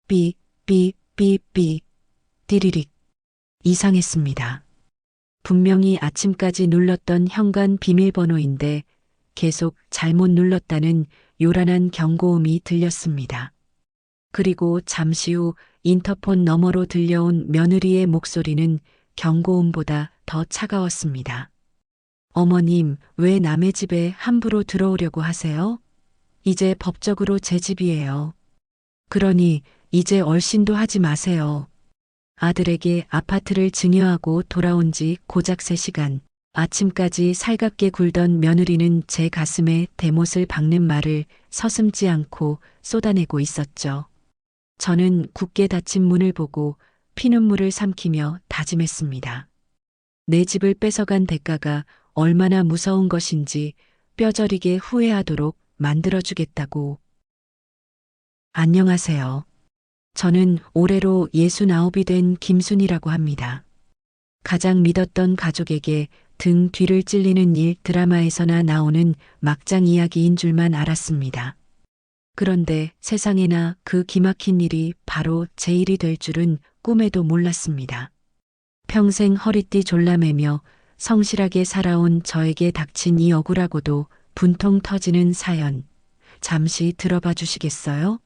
삐, 삐, 삐, 삐, 띠리릭. 이상했습니다. 분명히 아침까지 눌렀던 현관 비밀번호인데 계속 잘못 눌렀다는 요란한 경고음이 들렸습니다. 그리고 잠시 후 인터폰 너머로 들려온 며느리의 목소리는 경고음보다 더 차가웠습니다. 어머님, 왜 남의 집에 함부로 들어오려고 하세요? 이제 법적으로 제 집이에요. 그러니 이제 얼씬도 하지 마세요. 아들에게 아파트를 증여하고 돌아온 지 고작 3시간. 아침까지 살갑게 굴던 며느리는 제 가슴에 대못을 박는 말을 서슴지 않고 쏟아내고 있었죠. 저는 굳게 닫힌 문을 보고 피눈물을 삼키며 다짐했습니다. 내 집을 뺏어간 대가가 얼마나 무서운 것인지 뼈저리게 후회하도록 만들어주겠다고. 안녕하세요. 저는 올해로 69이 된 김순이라고 합니다. 가장 믿었던 가족에게 등 뒤를 찔리는 일 드라마에서나 나오는 막장 이야기인 줄만 알았습니다. 그런데 세상에나 그 기막힌 일이 바로 제 일이 될 줄은 꿈에도 몰랐습니다. 평생 허리띠 졸라매며 성실하게 살아온 저에게 닥친 이 억울하고도 분통 터지는 사연, 잠시 들어봐 주시겠어요?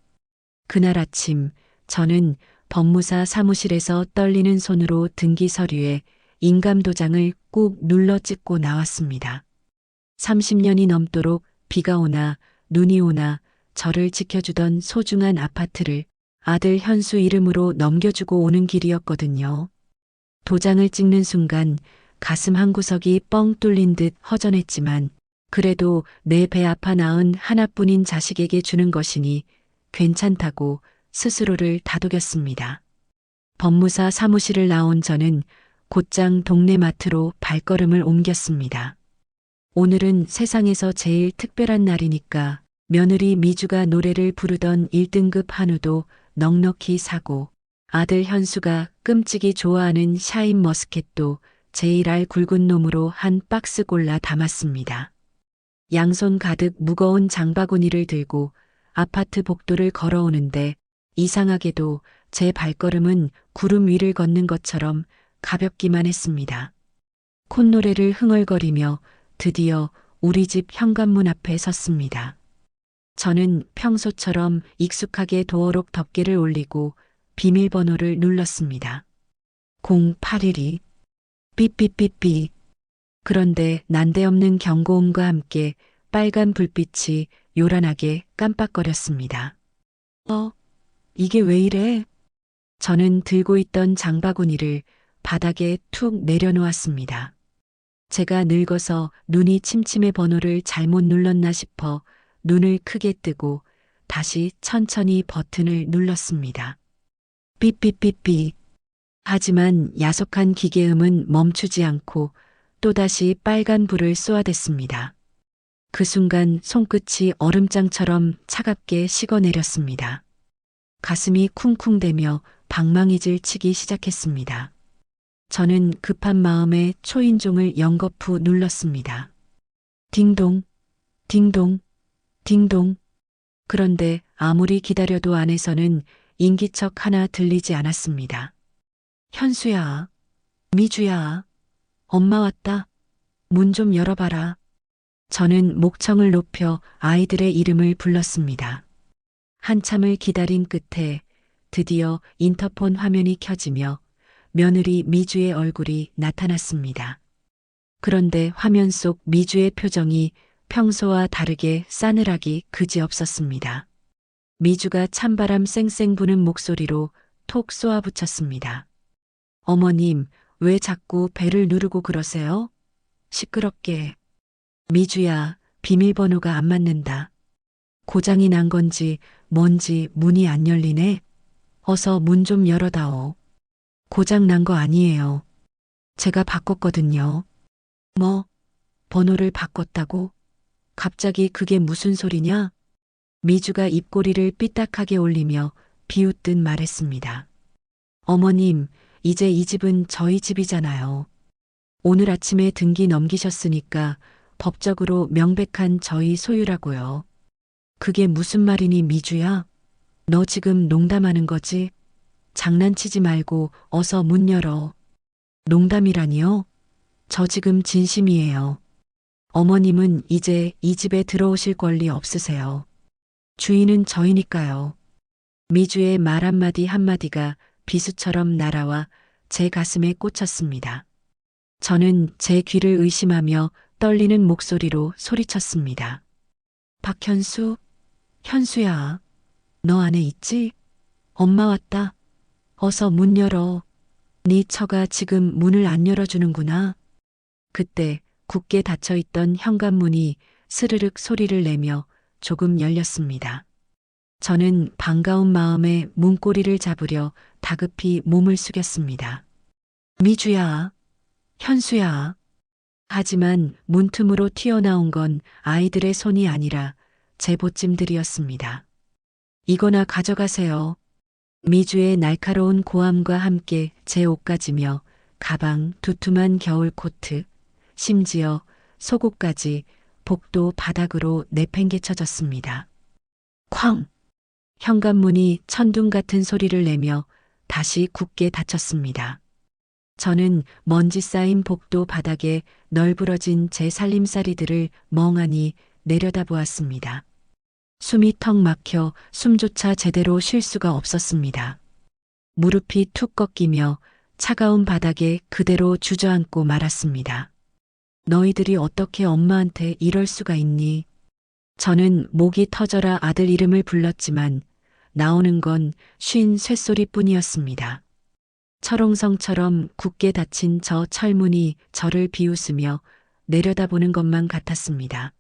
그날 아침 저는 법무사 사무실에서 떨리는 손으로 등기 서류에 인감도장을 꾹 눌러 찍고 나왔습니다. 30년이 넘도록 비가 오나 눈이 오나 저를 지켜주던 소중한 아파트를 아들 현수 이름으로 넘겨주고 오는 길이었거든요. 도장을 찍는 순간 가슴 한구석이 뻥 뚫린 듯 허전했지만 그래도 내 배 아파 낳은 하나뿐인 자식에게 주는 것이니 괜찮다고 스스로를 다독였습니다. 법무사 사무실을 나온 저는 곧장 동네 마트로 발걸음을 옮겼습니다. 오늘은 세상에서 제일 특별한 날이니까 며느리 미주가 노래를 부르던 1등급 한우도 넉넉히 사고 아들 현수가 끔찍이 좋아하는 샤인 머스켓도 제일 알 굵은 놈으로 한 박스 골라 담았습니다. 양손 가득 무거운 장바구니를 들고 아파트 복도를 걸어오는데 이상하게도 제 발걸음은 구름 위를 걷는 것처럼 가볍기만 했습니다. 콧노래를 흥얼거리며 드디어 우리 집 현관문 앞에 섰습니다. 저는 평소처럼 익숙하게 도어록 덮개를 올리고 비밀번호를 눌렀습니다. 0812 삐삐삐삐. 그런데 난데없는 경고음과 함께 빨간 불빛이 요란하게 깜빡거렸습니다. 이게 왜 이래? 저는 들고 있던 장바구니를 바닥에 툭 내려놓았습니다. 제가 늙어서 눈이 침침해 번호를 잘못 눌렀나 싶어 눈을 크게 뜨고 다시 천천히 버튼을 눌렀습니다. 삐삐삐삐. 하지만 야속한 기계음은 멈추지 않고 또다시 빨간 불을 쏘아댔습니다. 그 순간 손끝이 얼음장처럼 차갑게 식어내렸습니다. 가슴이 쿵쿵대며 방망이질 치기 시작했습니다. 저는 급한 마음에 초인종을 연거푸 눌렀습니다. 딩동, 딩동, 딩동. 그런데 아무리 기다려도 안에서는 인기척 하나 들리지 않았습니다. 현수야, 미주야, 엄마 왔다. 문 좀 열어봐라. 저는 목청을 높여 아이들의 이름을 불렀습니다. 한참을 기다린 끝에 드디어 인터폰 화면이 켜지며 며느리 미주의 얼굴이 나타났습니다. 그런데 화면 속 미주의 표정이 평소와 다르게 싸늘하기 그지없었습니다. 미주가 찬바람 쌩쌩 부는 목소리로 톡 쏘아붙였습니다. 어머님, 왜 자꾸 배를 누르고 그러세요? 시끄럽게. 미주야, 비밀번호가 안 맞는다. 고장이 난 건지 뭔지 문이 안 열리네. 어서 문 좀 열어다오. 고장 난 거 아니에요. 제가 바꿨거든요. 뭐? 번호를 바꿨다고? 갑자기 그게 무슨 소리냐? 미주가 입꼬리를 삐딱하게 올리며 비웃듯 말했습니다. 어머님, 이제 이 집은 저희 집이잖아요. 오늘 아침에 등기 넘기셨으니까 법적으로 명백한 저희 소유라고요. 그게 무슨 말이니 미주야? 너 지금 농담하는 거지? 장난치지 말고 어서 문 열어. 농담이라니요? 저 지금 진심이에요. 어머님은 이제 이 집에 들어오실 권리 없으세요. 주인은 저희니까요. 미주의 말 한마디 한마디가 비수처럼 날아와 제 가슴에 꽂혔습니다. 저는 제 귀를 의심하며 떨리는 목소리로 소리쳤습니다. 박현수, 현수야, 너 안에 있지? 엄마 왔다. 어서 문 열어. 네 처가 지금 문을 안 열어주는구나. 그때 굳게 닫혀있던 현관문이 스르륵 소리를 내며 조금 열렸습니다. 저는 반가운 마음에 문고리를 잡으려 다급히 몸을 숙였습니다. 미주야, 현수야. 하지만 문틈으로 튀어나온 건 아이들의 손이 아니라 제 보찜들이었습니다. 이거나 가져가세요. 미주의 날카로운 고함과 함께 제 옷가지며 가방, 두툼한 겨울 코트, 심지어 속옷까지 복도 바닥으로 내팽개쳐졌습니다. 쾅! 현관문이 천둥 같은 소리를 내며 다시 굳게 닫혔습니다. 저는 먼지 쌓인 복도 바닥에 널브러진 제 살림살이들을 멍하니 내려다보았습니다. 숨이 턱 막혀 숨조차 제대로 쉴 수가 없었습니다. 무릎이 툭 꺾이며 차가운 바닥에 그대로 주저앉고 말았습니다. 너희들이 어떻게 엄마한테 이럴 수가 있니? 저는 목이 터져라 아들 이름을 불렀지만 나오는 건 쉰 쇳소리뿐이었습니다. 철옹성처럼 굳게 닫힌 저 철문이 저를 비웃으며 내려다보는 것만 같았습니다.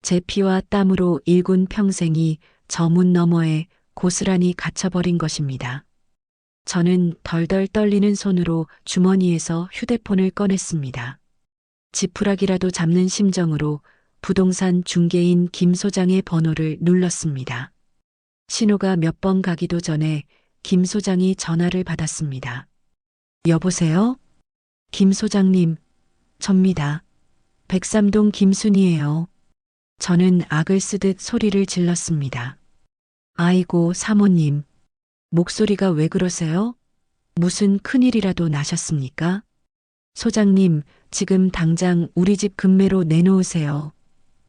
제 피와 땀으로 일군 평생이 저 문 너머에 고스란히 갇혀버린 것입니다. 저는 덜덜 떨리는 손으로 주머니에서 휴대폰을 꺼냈습니다. 지푸라기라도 잡는 심정으로 부동산 중개인 김 소장의 번호를 눌렀습니다. 신호가 몇 번 가기도 전에 김 소장이 전화를 받았습니다. 여보세요? 김 소장님, 접니다. 103동 김순이에요. 저는 악을 쓰듯 소리를 질렀습니다. 아이고, 사모님. 목소리가 왜 그러세요? 무슨 큰일이라도 나셨습니까? 소장님, 지금 당장 우리 집 금매로 내놓으세요.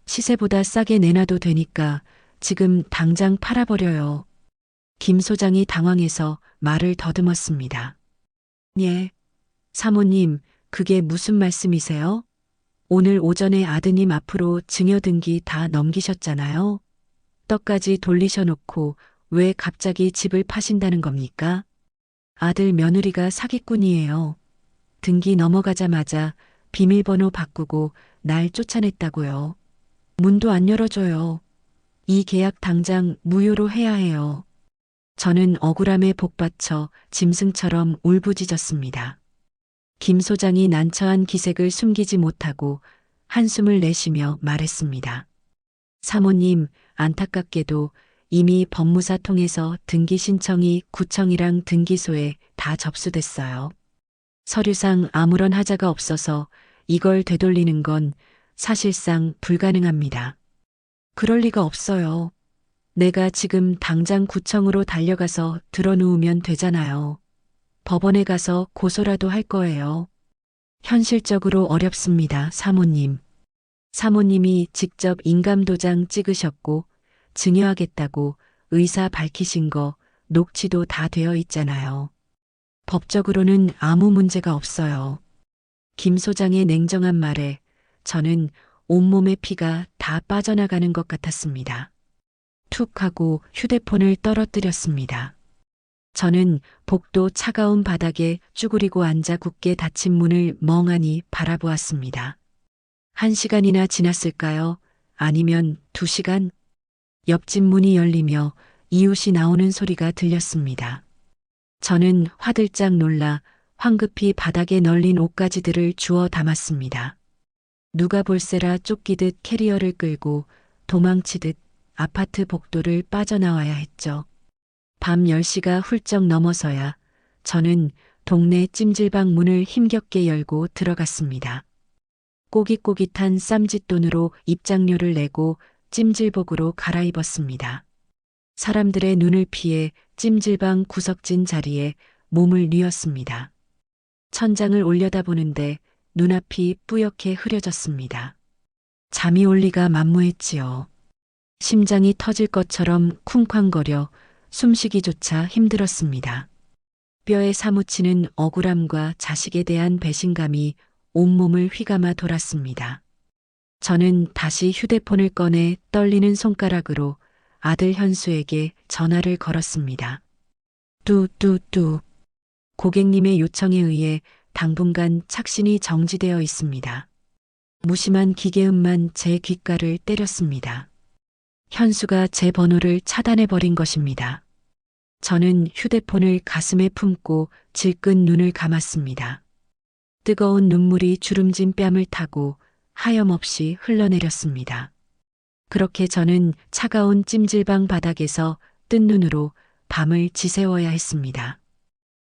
시세보다 싸게 내놔도 되니까 지금 당장 팔아버려요. 김 소장이 당황해서 말을 더듬었습니다. 예. 사모님, 그게 무슨 말씀이세요? 오늘 오전에 아드님 앞으로 증여 등기 다 넘기셨잖아요. 떡까지 돌리셔놓고 왜 갑자기 집을 파신다는 겁니까? 아들 며느리가 사기꾼이에요. 등기 넘어가자마자 비밀번호 바꾸고 날 쫓아냈다고요. 문도 안 열어줘요. 이 계약 당장 무효로 해야 해요. 저는 억울함에 복받쳐 짐승처럼 울부짖었습니다. 김 소장이 난처한 기색을 숨기지 못하고 한숨을 내쉬며 말했습니다. 사모님, 안타깝게도 이미 법무사 통해서 등기 신청이 구청이랑 등기소에 다 접수됐어요. 서류상 아무런 하자가 없어서 이걸 되돌리는 건 사실상 불가능합니다. 그럴 리가 없어요. 내가 지금 당장 구청으로 달려가서 들어누우면 되잖아요. 법원에 가서 고소라도 할 거예요. 현실적으로 어렵습니다, 사모님. 사모님이 직접 인감도장 찍으셨고 증여하겠다고 의사 밝히신 거 녹취도 다 되어 있잖아요. 법적으로는 아무 문제가 없어요. 김 소장의 냉정한 말에 저는 온몸의 피가 다 빠져나가는 것 같았습니다. 툭 하고 휴대폰을 떨어뜨렸습니다. 저는 복도 차가운 바닥에 쭈그리고 앉아 굳게 닫힌 문을 멍하니 바라보았습니다. 1시간이나 지났을까요? 아니면 2시간? 옆집 문이 열리며 이웃이 나오는 소리가 들렸습니다. 저는 화들짝 놀라 황급히 바닥에 널린 옷가지들을 주워 담았습니다. 누가 볼세라 쫓기듯 캐리어를 끌고 도망치듯 아파트 복도를 빠져나와야 했죠. 밤 10시가 훌쩍 넘어서야 저는 동네 찜질방 문을 힘겹게 열고 들어갔습니다. 꼬깃꼬깃한 쌈짓돈으로 입장료를 내고 찜질복으로 갈아입었습니다. 사람들의 눈을 피해 찜질방 구석진 자리에 몸을 뉘었습니다. 천장을 올려다보는데 눈앞이 뿌옇게 흐려졌습니다. 잠이 올 리가 만무했지요. 심장이 터질 것처럼 쿵쾅거려 숨쉬기조차 힘들었습니다. 뼈에 사무치는 억울함과 자식에 대한 배신감이 온몸을 휘감아 돌았습니다. 저는 다시 휴대폰을 꺼내 떨리는 손가락으로 아들 현수에게 전화를 걸었습니다. 뚜뚜뚜. 고객님의 요청에 의해 당분간 착신이 정지되어 있습니다. 무심한 기계음만 제 귓가를 때렸습니다. 현수가 제 번호를 차단해버린 것입니다. 저는 휴대폰을 가슴에 품고 질끈 눈을 감았습니다. 뜨거운 눈물이 주름진 뺨을 타고 하염없이 흘러내렸습니다. 그렇게 저는 차가운 찜질방 바닥에서 뜬 눈으로 밤을 지새워야 했습니다.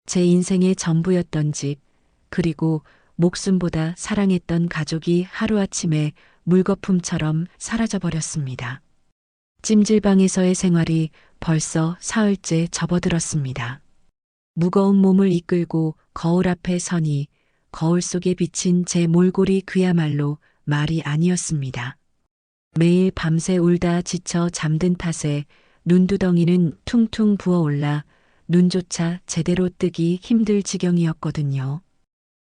제 인생의 전부였던 집, 그리고 목숨보다 사랑했던 가족이 하루아침에 물거품처럼 사라져버렸습니다. 찜질방에서의 생활이 벌써 사흘째 접어들었습니다. 무거운 몸을 이끌고 거울 앞에 서니 거울 속에 비친 제 몰골이 그야말로 말이 아니었습니다. 매일 밤새 울다 지쳐 잠든 탓에 눈두덩이는 퉁퉁 부어올라 눈조차 제대로 뜨기 힘들 지경이었거든요.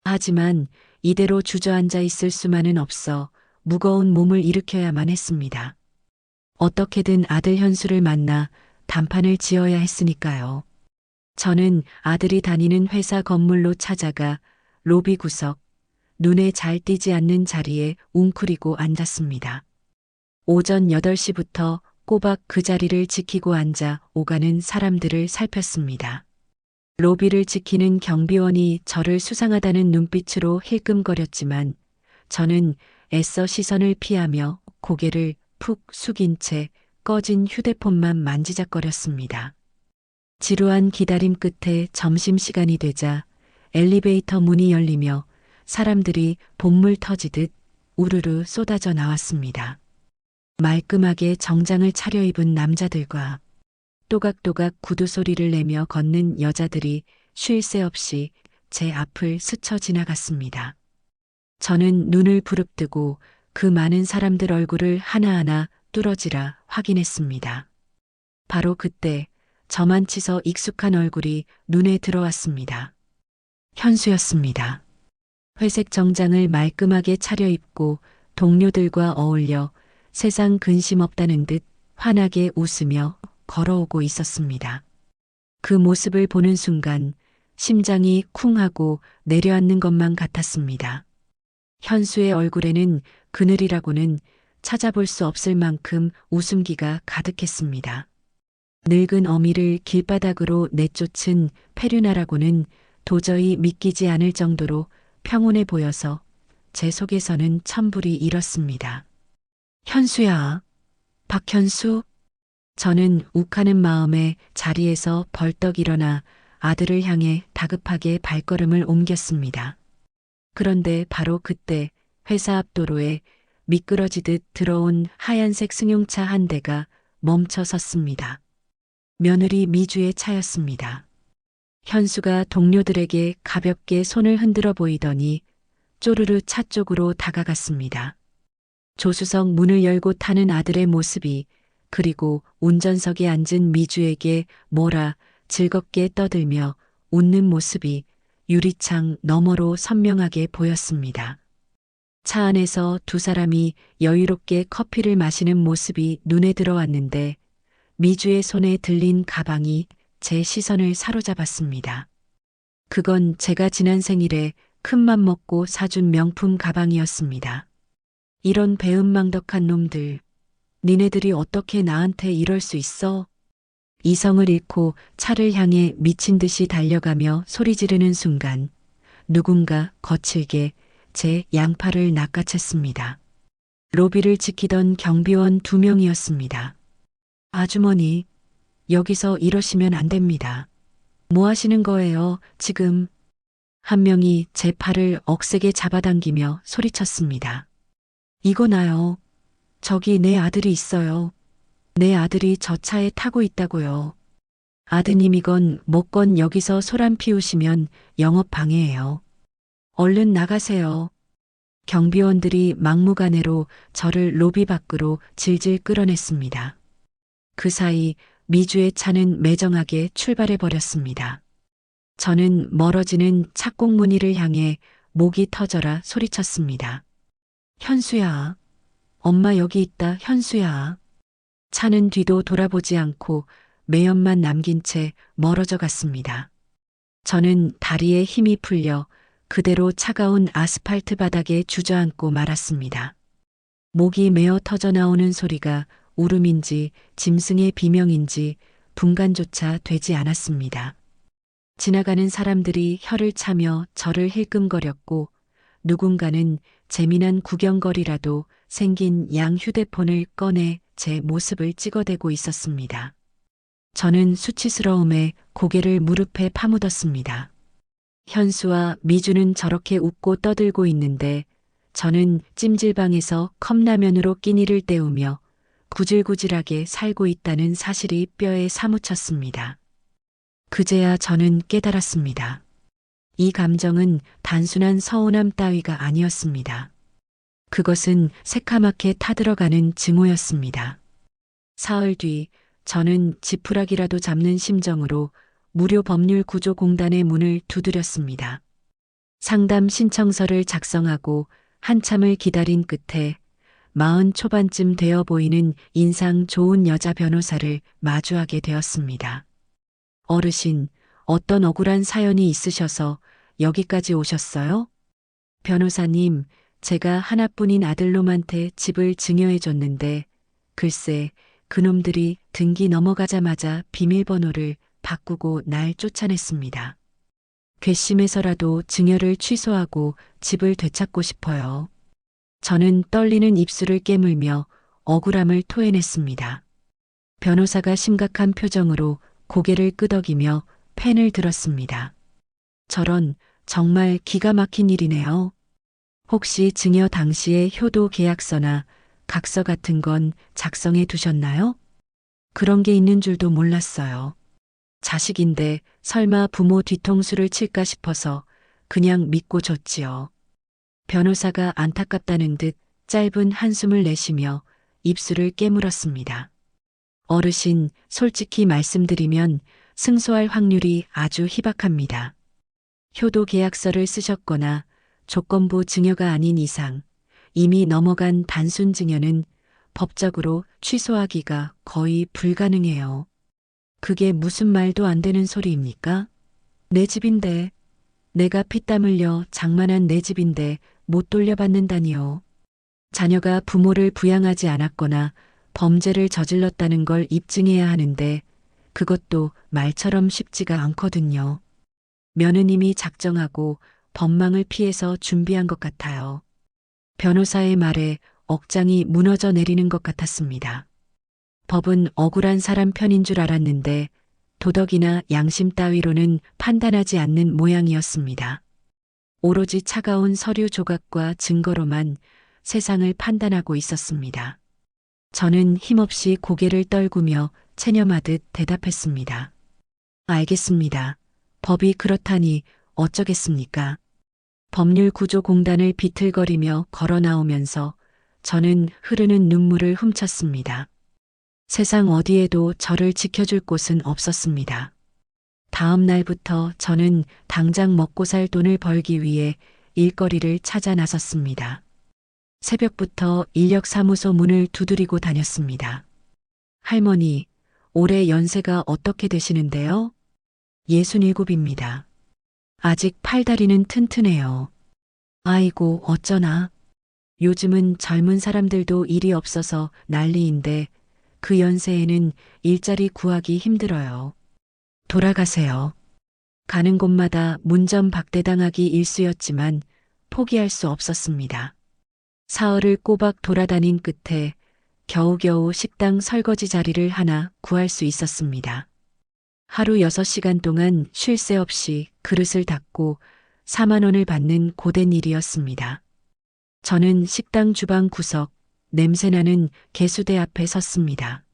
하지만 이대로 주저앉아 있을 수만은 없어 무거운 몸을 일으켜야만 했습니다. 어떻게든 아들 현수를 만나 단판을 지어야 했으니까요. 저는 아들이 다니는 회사 건물로 찾아가 로비 구석, 눈에 잘 띄지 않는 자리에 웅크리고 앉았습니다. 오전 8시부터 꼬박 그 자리를 지키고 앉아 오가는 사람들을 살폈습니다. 로비를 지키는 경비원이 저를 수상하다는 눈빛으로 힐끔거렸지만 저는 애써 시선을 피하며 고개를 푹 숙인 채 꺼진 휴대폰만 만지작거렸습니다. 지루한 기다림 끝에 점심시간이 되자 엘리베이터 문이 열리며 사람들이 본물 터지듯 우르르 쏟아져 나왔습니다. 말끔하게 정장을 차려입은 남자들과 또각또각 구두 소리를 내며 걷는 여자들이 쉴 새 없이 제 앞을 스쳐 지나갔습니다. 저는 눈을 부릅뜨고 그 많은 사람들 얼굴을 하나하나 뚫어지라 확인했습니다. 바로 그때 저만 치서 익숙한 얼굴이 눈에 들어왔습니다. 현수였습니다. 회색 정장을 말끔하게 차려입고 동료들과 어울려 세상 근심 없다는 듯 환하게 웃으며 걸어오고 있었습니다. 그 모습을 보는 순간 심장이 쿵하고 내려앉는 것만 같았습니다. 현수의 얼굴에는 그늘이라고는 찾아볼 수 없을 만큼 웃음기가 가득했습니다. 늙은 어미를 길바닥으로 내쫓은 페류나라고는 도저히 믿기지 않을 정도로 평온해 보여서 제 속에서는 천불이 일었습니다. 현수야, 박현수? 저는 욱하는 마음에 자리에서 벌떡 일어나 아들을 향해 다급하게 발걸음을 옮겼습니다. 그런데 바로 그때 회사 앞 도로에 미끄러지듯 들어온 하얀색 승용차 한 대가 멈춰 섰습니다. 며느리 미주의 차였습니다. 현수가 동료들에게 가볍게 손을 흔들어 보이더니 쪼르르 차 쪽으로 다가갔습니다. 조수석 문을 열고 타는 아들의 모습이, 그리고 운전석에 앉은 미주에게 뭐라 즐겁게 떠들며 웃는 모습이 유리창 너머로 선명하게 보였습니다. 차 안에서 두 사람이 여유롭게 커피를 마시는 모습이 눈에 들어왔는데 미주의 손에 들린 가방이 제 시선을 사로잡았습니다. 그건 제가 지난 생일에 큰맘 먹고 사준 명품 가방이었습니다. 이런 배은망덕한 놈들, 니네들이 어떻게 나한테 이럴 수 있어? 이성을 잃고 차를 향해 미친 듯이 달려가며 소리 지르는 순간 누군가 거칠게 제 양팔을 낚아챘습니다. 로비를 지키던 경비원 2명이었습니다. 아주머니, 여기서 이러시면 안 됩니다. 뭐 하시는 거예요, 지금? 한 명이 제 팔을 억세게 잡아당기며 소리쳤습니다. 이거 나요. 저기 내 아들이 있어요. 내 아들이 저 차에 타고 있다고요. 아드님이건 뭐건 여기서 소란 피우시면 영업 방해예요. 얼른 나가세요. 경비원들이 막무가내로 저를 로비 밖으로 질질 끌어냈습니다. 그 사이 미주의 차는 매정하게 출발해 버렸습니다. 저는 멀어지는 착곡 무늬를 향해 목이 터져라 소리쳤습니다. 현수야. 엄마 여기 있다, 현수야. 차는 뒤도 돌아보지 않고 매연만 남긴 채 멀어져 갔습니다. 저는 다리에 힘이 풀려 그대로 차가운 아스팔트 바닥에 주저앉고 말았습니다. 목이 메어 터져 나오는 소리가 울음인지 짐승의 비명인지 분간조차 되지 않았습니다. 지나가는 사람들이 혀를 차며 저를 힐끔거렸고 누군가는 재미난 구경거리라도 생긴 양 휴대폰을 꺼내 제 모습을 찍어대고 있었습니다. 저는 수치스러움에 고개를 무릎에 파묻었습니다. 현수와 미주는 저렇게 웃고 떠들고 있는데 저는 찜질방에서 컵라면으로 끼니를 때우며 구질구질하게 살고 있다는 사실이 뼈에 사무쳤습니다. 그제야 저는 깨달았습니다. 이 감정은 단순한 서운함 따위가 아니었습니다. 그것은 새카맣게 타들어가는 증오였습니다. 사흘 뒤 저는 지푸라기라도 잡는 심정으로 무료 법률 구조공단의 문을 두드렸습니다. 상담 신청서를 작성하고 한참을 기다린 끝에 40 초반쯤 되어 보이는 인상 좋은 여자 변호사를 마주하게 되었습니다. 어르신, 어떤 억울한 사연이 있으셔서 여기까지 오셨어요? 변호사님, 제가 하나뿐인 아들놈한테 집을 증여해 줬는데 글쎄 그놈들이 등기 넘어가자마자 비밀번호를 바꾸고 날 쫓아냈습니다. 괘씸해서라도 증여를 취소하고 집을 되찾고 싶어요. 저는 떨리는 입술을 깨물며 억울함을 토해냈습니다. 변호사가 심각한 표정으로 고개를 끄덕이며 펜을 들었습니다. 저런 정말 기가 막힌 일이네요. 혹시 증여 당시의 효도 계약서나 각서 같은 건 작성해 두셨나요? 그런 게 있는 줄도 몰랐어요. 자식인데 설마 부모 뒤통수를 칠까 싶어서 그냥 믿고 줬지요. 변호사가 안타깝다는 듯 짧은 한숨을 내쉬며 입술을 깨물었습니다. 어르신, 솔직히 말씀드리면 승소할 확률이 아주 희박합니다. 효도 계약서를 쓰셨거나 조건부 증여가 아닌 이상 이미 넘어간 단순 증여는 법적으로 취소하기가 거의 불가능해요. 그게 무슨 말도 안 되는 소리입니까? 내 집인데, 내가 피땀 흘려 장만한 내 집인데 못 돌려받는다니요. 자녀가 부모를 부양하지 않았거나 범죄를 저질렀다는 걸 입증해야 하는데 그것도 말처럼 쉽지가 않거든요. 며느님이 작정하고 법망을 피해서 준비한 것 같아요. 변호사의 말에 억장이 무너져 내리는 것 같았습니다. 법은 억울한 사람 편인 줄 알았는데 도덕이나 양심 따위로는 판단하지 않는 모양이었습니다. 오로지 차가운 서류 조각과 증거로만 세상을 판단하고 있었습니다. 저는 힘없이 고개를 떨구며 체념하듯 대답했습니다. 알겠습니다. 법이 그렇다니 어쩌겠습니까? 법률구조공단을 비틀거리며 걸어 나오면서 저는 흐르는 눈물을 훔쳤습니다. 세상 어디에도 저를 지켜줄 곳은 없었습니다. 다음 날부터 저는 당장 먹고 살 돈을 벌기 위해 일거리를 찾아 나섰습니다. 새벽부터 인력사무소 문을 두드리고 다녔습니다. 할머니, 올해 연세가 어떻게 되시는데요? 67입니다. 아직 팔다리는 튼튼해요. 아이고, 어쩌나. 요즘은 젊은 사람들도 일이 없어서 난리인데 그 연세에는 일자리 구하기 힘들어요. 돌아가세요. 가는 곳마다 문전박대당하기 일쑤였지만 포기할 수 없었습니다. 사흘을 꼬박 돌아다닌 끝에 겨우겨우 식당 설거지 자리를 하나 구할 수 있었습니다. 하루 6시간 동안 쉴 새 없이 그릇을 닦고 4만 원을 받는 고된 일이었습니다. 저는 식당 주방 구석, 냄새나는 개수대 앞에 섰습니다.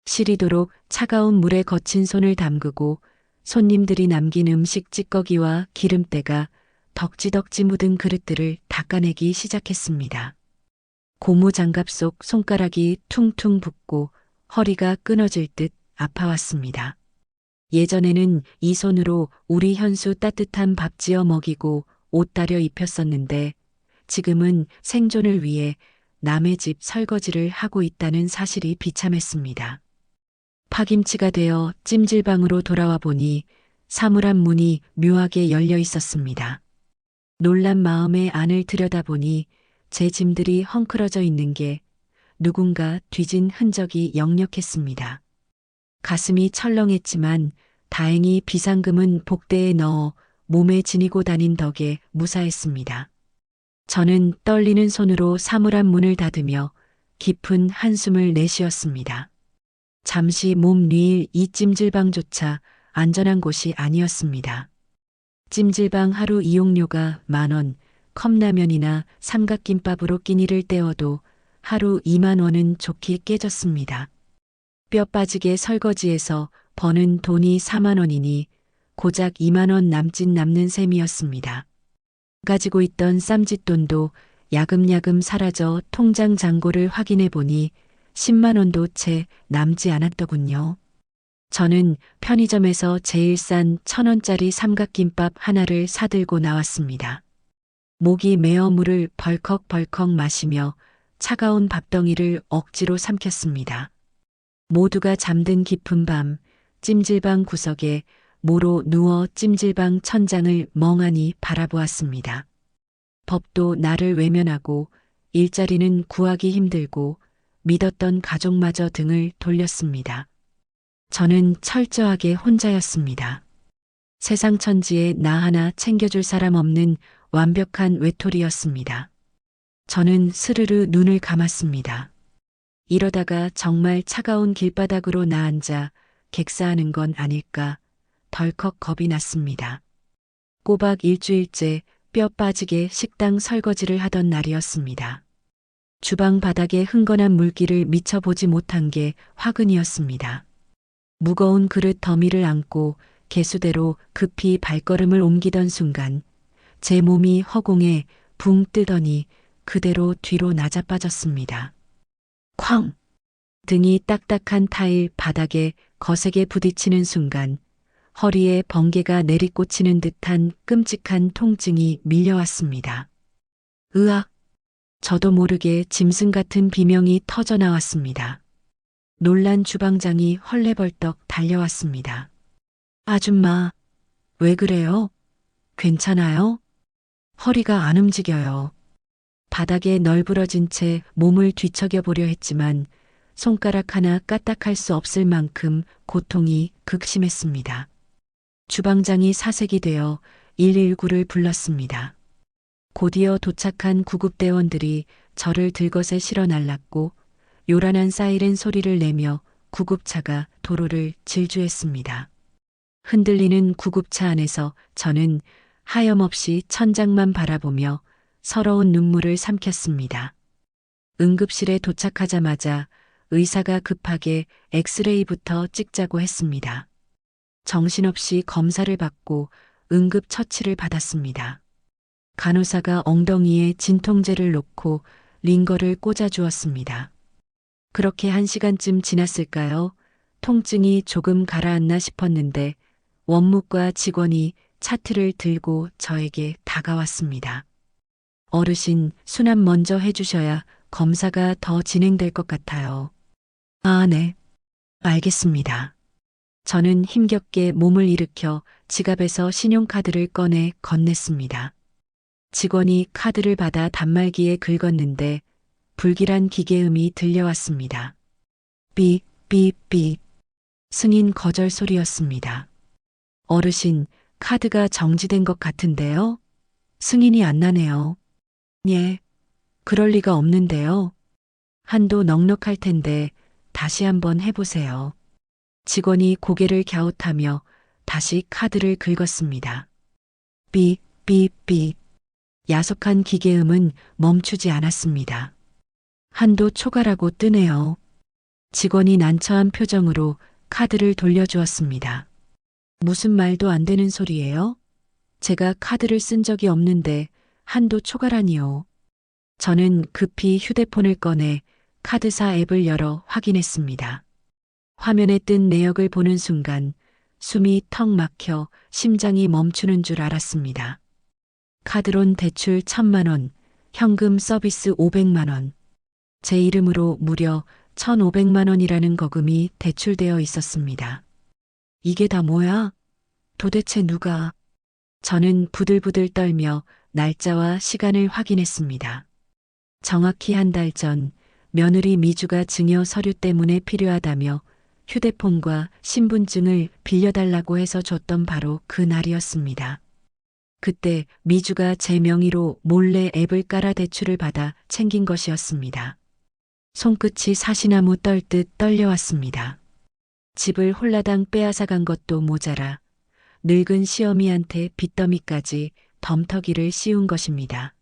시리도록 차가운 물에 거친 손을 담그고 손님들이 남긴 음식 찌꺼기와 기름때가 덕지덕지 묻은 그릇들을 닦아내기 시작했습니다. 고무 장갑 속 손가락이 퉁퉁 붓고 허리가 끊어질 듯 아파왔습니다. 예전에는 이 손으로 우리 현수 따뜻한 밥 지어 먹이고 옷 다려 입혔었는데 지금은 생존을 위해 남의 집 설거지를 하고 있다는 사실이 비참했습니다. 파김치가 되어 찜질방으로 돌아와 보니 사물함 문이 묘하게 열려 있었습니다. 놀란 마음에 안을 들여다보니 제 짐들이 헝클어져 있는 게 누군가 뒤진 흔적이 역력했습니다. 가슴이 철렁했지만 다행히 비상금은 복대에 넣어 몸에 지니고 다닌 덕에 무사했습니다. 저는 떨리는 손으로 사물함 문을 닫으며 깊은 한숨을 내쉬었습니다. 잠시 몸 뉘일 이 찜질방조차 안전한 곳이 아니었습니다. 찜질방 하루 이용료가 10,000원, 컵라면이나 삼각김밥으로 끼니를 때워도 하루 20,000원은 좋게 깨졌습니다. 뼈 빠지게 설거지해서 버는 돈이 40,000원이니 고작 20,000원 남는 셈이었습니다. 가지고 있던 쌈짓돈도 야금야금 사라져 통장 잔고를 확인해 보니 100,000원도 채 남지 않았더군요. 저는 편의점에서 제일 싼 1,000원짜리 삼각김밥 하나를 사들고 나왔습니다. 목이 메어 물을 벌컥벌컥 마시며 차가운 밥덩이를 억지로 삼켰습니다. 모두가 잠든 깊은 밤 찜질방 구석에 모로 누워 찜질방 천장을 멍하니 바라보았습니다. 법도 나를 외면하고 일자리는 구하기 힘들고 믿었던 가족마저 등을 돌렸습니다. 저는 철저하게 혼자였습니다. 세상 천지에 나 하나 챙겨줄 사람 없는 완벽한 외톨이였습니다. 저는 스르르 눈을 감았습니다. 이러다가 정말 차가운 길바닥으로 나앉아 객사하는 건 아닐까 덜컥 겁이 났습니다. 꼬박 일주일째 뼈 빠지게 식당 설거지를 하던 날이었습니다. 주방 바닥에 흥건한 물기를 미처 보지 못한 게 화근이었습니다. 무거운 그릇 더미를 안고 개수대로 급히 발걸음을 옮기던 순간 제 몸이 허공에 붕 뜨더니 그대로 뒤로 낮아빠졌습니다. 쾅! 등이 딱딱한 타일 바닥에 거세게 부딪히는 순간 허리에 번개가 내리꽂히는 듯한 끔찍한 통증이 밀려왔습니다. 으악! 저도 모르게 짐승 같은 비명이 터져 나왔습니다. 놀란 주방장이 헐레벌떡 달려왔습니다. 아줌마, 왜 그래요? 괜찮아요? 허리가 안 움직여요. 바닥에 널브러진 채 몸을 뒤척여 보려 했지만 손가락 하나 까딱할 수 없을 만큼 고통이 극심했습니다. 주방장이 사색이 되어 119를 불렀습니다. 곧이어 도착한 구급대원들이 저를 들것에 실어 날랐고 요란한 사이렌 소리를 내며 구급차가 도로를 질주했습니다. 흔들리는 구급차 안에서 저는 하염없이 천장만 바라보며 서러운 눈물을 삼켰습니다. 응급실에 도착하자마자 의사가 급하게 엑스레이부터 찍자고 했습니다. 정신없이 검사를 받고 응급 처치를 받았습니다. 간호사가 엉덩이에 진통제를 놓고 링거를 꽂아주었습니다. 그렇게 1시간쯤 지났을까요? 통증이 조금 가라앉나 싶었는데 원무과 직원이 차트를 들고 저에게 다가왔습니다. 어르신, 수납 먼저 해주셔야 검사가 더 진행될 것 같아요. 아, 네. 알겠습니다. 저는 힘겹게 몸을 일으켜 지갑에서 신용카드를 꺼내 건넸습니다. 직원이 카드를 받아 단말기에 긁었는데 불길한 기계음이 들려왔습니다. 삐, 삐, 삐. 승인 거절 소리였습니다. 어르신, 카드가 정지된 것 같은데요? 승인이 안 나네요. 예, 그럴 리가 없는데요. 한도 넉넉할 텐데 다시 한번 해보세요. 직원이 고개를 갸웃하며 다시 카드를 긁었습니다. 삐, 삐, 삐. 야속한 기계음은 멈추지 않았습니다. 한도 초과라고 뜨네요. 직원이 난처한 표정으로 카드를 돌려주었습니다. 무슨 말도 안 되는 소리예요? 제가 카드를 쓴 적이 없는데 한도 초과라니요. 저는 급히 휴대폰을 꺼내 카드사 앱을 열어 확인했습니다. 화면에 뜬 내역을 보는 순간 숨이 턱 막혀 심장이 멈추는 줄 알았습니다. 카드론 대출 1,000만 원, 현금 서비스 500만 원. 제 이름으로 무려 1,500만 원이라는 거금이 대출되어 있었습니다. 이게 다 뭐야? 도대체 누가? 저는 부들부들 떨며 날짜와 시간을 확인했습니다. 정확히 한 달 전 며느리 미주가 증여 서류 때문에 필요하다며 휴대폰과 신분증을 빌려달라고 해서 줬던 바로 그 날이었습니다. 그때 미주가 제 명의로 몰래 앱을 깔아 대출을 받아 챙긴 것이었습니다. 손끝이 사시나무 떨듯 떨려왔습니다. 집을 홀라당 빼앗아간 것도 모자라 늙은 시어미한테 빚더미까지 덤터기를 씌운 것입니다.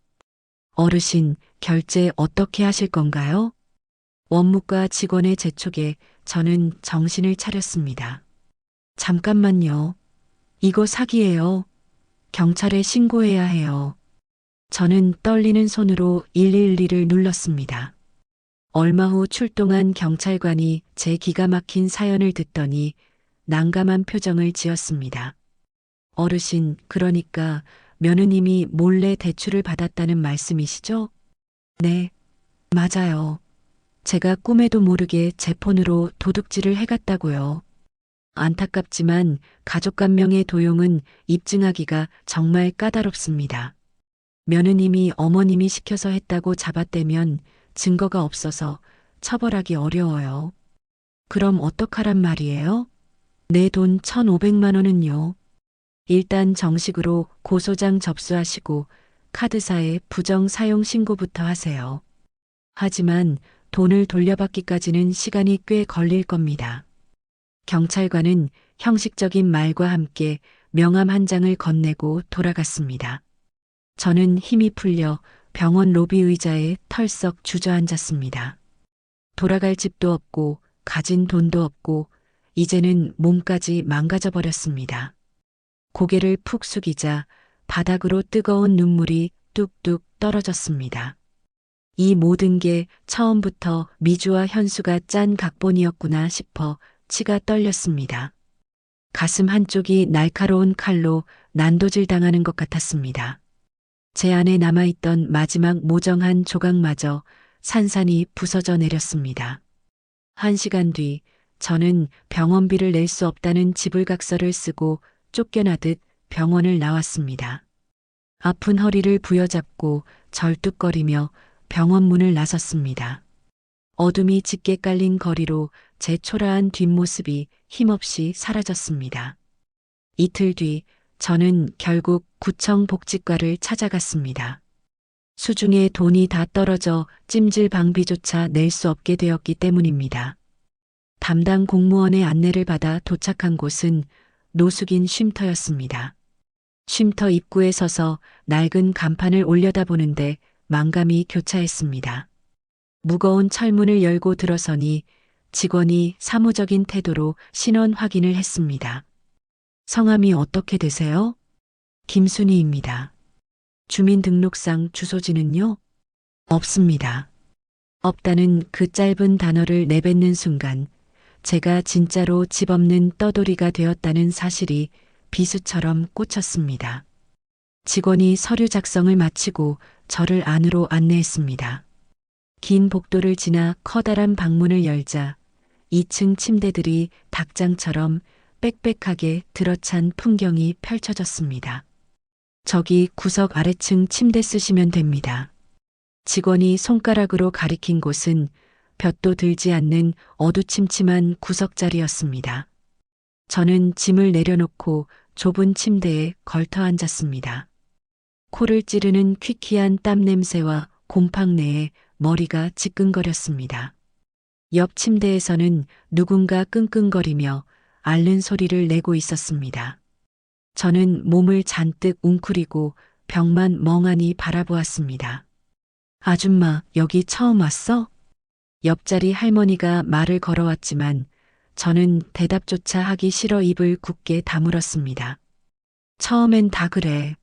어르신, 결제 어떻게 하실 건가요? 원무과 직원의 재촉에 저는 정신을 차렸습니다. 잠깐만요. 이거 사기예요. 경찰에 신고해야 해요. 저는 떨리는 손으로 112를 눌렀습니다. 얼마 후 출동한 경찰관이 제 기가 막힌 사연을 듣더니 난감한 표정을 지었습니다. 어르신, 그러니까 며느님이 몰래 대출을 받았다는 말씀이시죠? 네, 맞아요. 제가 꿈에도 모르게 제 폰으로 도둑질을 해갔다고요. 안타깝지만 가족감명의 도용은 입증하기가 정말 까다롭습니다. 며느님이 어머님이 시켜서 했다고 잡아떼면 증거가 없어서 처벌하기 어려워요. 그럼 어떡하란 말이에요? 내 돈 1,500만 원은요. 일단 정식으로 고소장 접수하시고 카드사에 부정 사용 신고부터 하세요. 하지만 돈을 돌려받기까지는 시간이 꽤 걸릴 겁니다. 경찰관은 형식적인 말과 함께 명함 한 장을 건네고 돌아갔습니다. 저는 힘이 풀려 병원 로비 의자에 털썩 주저앉았습니다. 돌아갈 집도 없고 가진 돈도 없고 이제는 몸까지 망가져 버렸습니다. 고개를 푹 숙이자 바닥으로 뜨거운 눈물이 뚝뚝 떨어졌습니다. 이 모든 게 처음부터 미주와 현수가 짠 각본이었구나 싶어 치가 떨렸습니다. 가슴 한쪽이 날카로운 칼로 난도질 당하는 것 같았습니다. 제 안에 남아있던 마지막 모정한 조각마저 산산이 부서져 내렸습니다. 1시간 뒤 저는 병원비를 낼 수 없다는 지불각서를 쓰고 쫓겨나듯 병원을 나왔습니다. 아픈 허리를 부여잡고 절뚝거리며 병원 문을 나섰습니다. 어둠이 짙게 깔린 거리로 제 초라한 뒷모습이 힘없이 사라졌습니다. 이틀 뒤 저는 결국 구청 복지과를 찾아갔습니다. 수중에 돈이 다 떨어져 찜질 방비조차 낼 수 없게 되었기 때문입니다. 담당 공무원의 안내를 받아 도착한 곳은 노숙인 쉼터였습니다. 쉼터 입구에 서서 낡은 간판을 올려다보는데 만감이 교차했습니다. 무거운 철문을 열고 들어서니 직원이 사무적인 태도로 신원 확인을 했습니다. 성함이 어떻게 되세요? 김순희입니다. 주민등록상 주소지는요? 없습니다. 없다는 그 짧은 단어를 내뱉는 순간 제가 진짜로 집 없는 떠돌이가 되었다는 사실이 비수처럼 꽂혔습니다. 직원이 서류 작성을 마치고 저를 안으로 안내했습니다. 긴 복도를 지나 커다란 방문을 열자 2층 침대들이 닭장처럼 빽빽하게 들어찬 풍경이 펼쳐졌습니다. 저기 구석 아래층 침대 쓰시면 됩니다. 직원이 손가락으로 가리킨 곳은 볕도 들지 않는 어두침침한 구석자리였습니다. 저는 짐을 내려놓고 좁은 침대에 걸터 앉았습니다. 코를 찌르는 퀴퀴한 땀 냄새와 곰팡 내에 머리가 지끈거렸습니다. 옆 침대에서는 누군가 끙끙거리며 앓는 소리를 내고 있었습니다. 저는 몸을 잔뜩 웅크리고 벽만 멍하니 바라보았습니다. 아줌마, 여기 처음 왔어? 옆자리 할머니가 말을 걸어왔지만 저는 대답조차 하기 싫어 입을 굳게 다물었습니다. 처음엔 다 그래.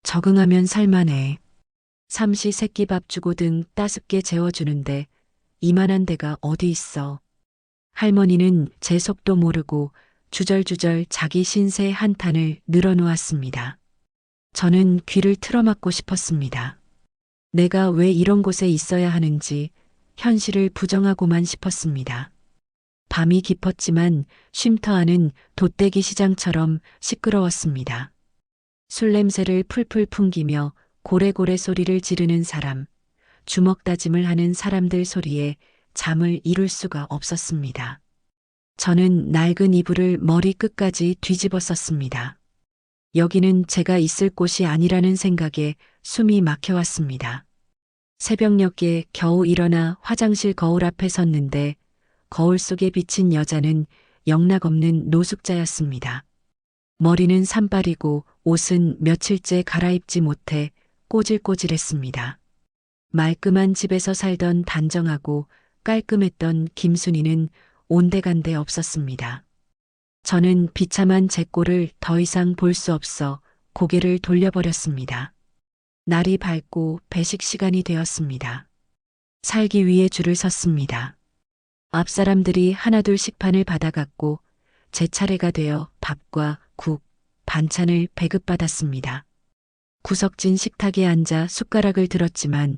적응하면 살만해. 삼시 세끼밥 주고 등 따숩게 재워주는데 이만한 데가 어디 있어. 할머니는 제 속도 모르고 주절주절 자기 신세 한탄을 늘어놓았습니다. 저는 귀를 틀어막고 싶었습니다. 내가 왜 이런 곳에 있어야 하는지 현실을 부정하고만 싶었습니다. 밤이 깊었지만 쉼터 안은 돛대기 시장처럼 시끄러웠습니다. 술 냄새를 풀풀 풍기며 고래고래 소리를 지르는 사람, 주먹 다짐을 하는 사람들 소리에 잠을 이룰 수가 없었습니다. 저는 낡은 이불을 머리 끝까지 뒤집어 썼습니다. 여기는 제가 있을 곳이 아니라는 생각에 숨이 막혀왔습니다. 새벽녘에 겨우 일어나 화장실 거울 앞에 섰는데 거울 속에 비친 여자는 영락없는 노숙자였습니다. 머리는 산발이고 옷은 며칠째 갈아입지 못해 꼬질꼬질했습니다. 말끔한 집에서 살던 단정하고 깔끔했던 김순이는 온데간데 없었습니다. 저는 비참한 제 꼴을 더 이상 볼 수 없어 고개를 돌려버렸습니다. 날이 밝고 배식 시간이 되었습니다. 살기 위해 줄을 섰습니다. 앞 사람들이 하나둘 식판을 받아갔고 제 차례가 되어 밥과 국, 반찬을 배급받았습니다. 구석진 식탁에 앉아 숟가락을 들었지만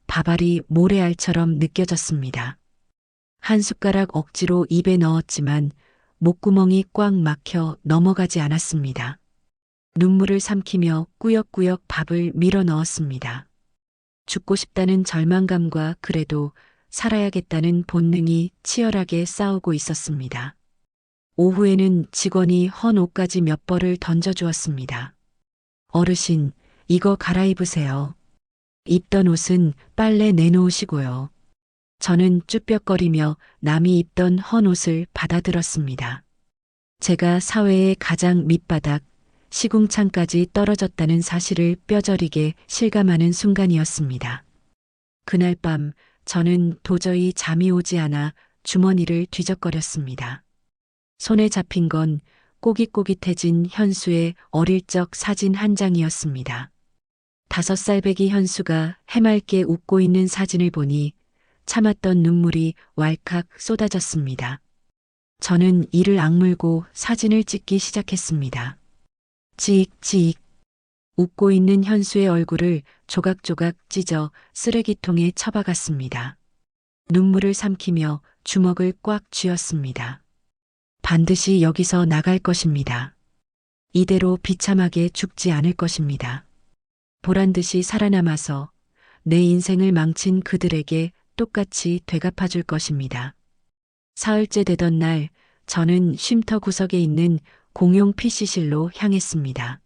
밥알이 모래알처럼 느껴졌습니다. 한 숟가락 억지로 입에 넣었지만 목구멍이 꽉 막혀 넘어가지 않았습니다. 눈물을 삼키며 꾸역꾸역 밥을 밀어 넣었습니다. 죽고 싶다는 절망감과 그래도 살아야겠다는 본능이 치열하게 싸우고 있었습니다. 오후에는 직원이 헌 옷까지 몇 벌을 던져주었습니다. 어르신, 이거 갈아입으세요. 입던 옷은 빨래 내놓으시고요. 저는 쭈뼛거리며 남이 입던 헌 옷을 받아들었습니다. 제가 사회의 가장 밑바닥, 시궁창까지 떨어졌다는 사실을 뼈저리게 실감하는 순간이었습니다. 그날 밤 저는 도저히 잠이 오지 않아 주머니를 뒤적거렸습니다. 손에 잡힌 건 꼬깃꼬깃해진 현수의 어릴 적 사진 한 장이었습니다. 5살 배기 현수가 해맑게 웃고 있는 사진을 보니 참았던 눈물이 왈칵 쏟아졌습니다. 저는 이를 악물고 사진을 찍기 시작했습니다. 찍찍. 웃고 있는 현수의 얼굴을 조각조각 찢어 쓰레기통에 처박았습니다. 눈물을 삼키며 주먹을 꽉 쥐었습니다. 반드시 여기서 나갈 것입니다. 이대로 비참하게 죽지 않을 것입니다. 보란듯이 살아남아서 내 인생을 망친 그들에게 똑같이 되갚아줄 것입니다. 사흘째 되던 날 저는 쉼터 구석에 있는 공용 PC실로 향했습니다.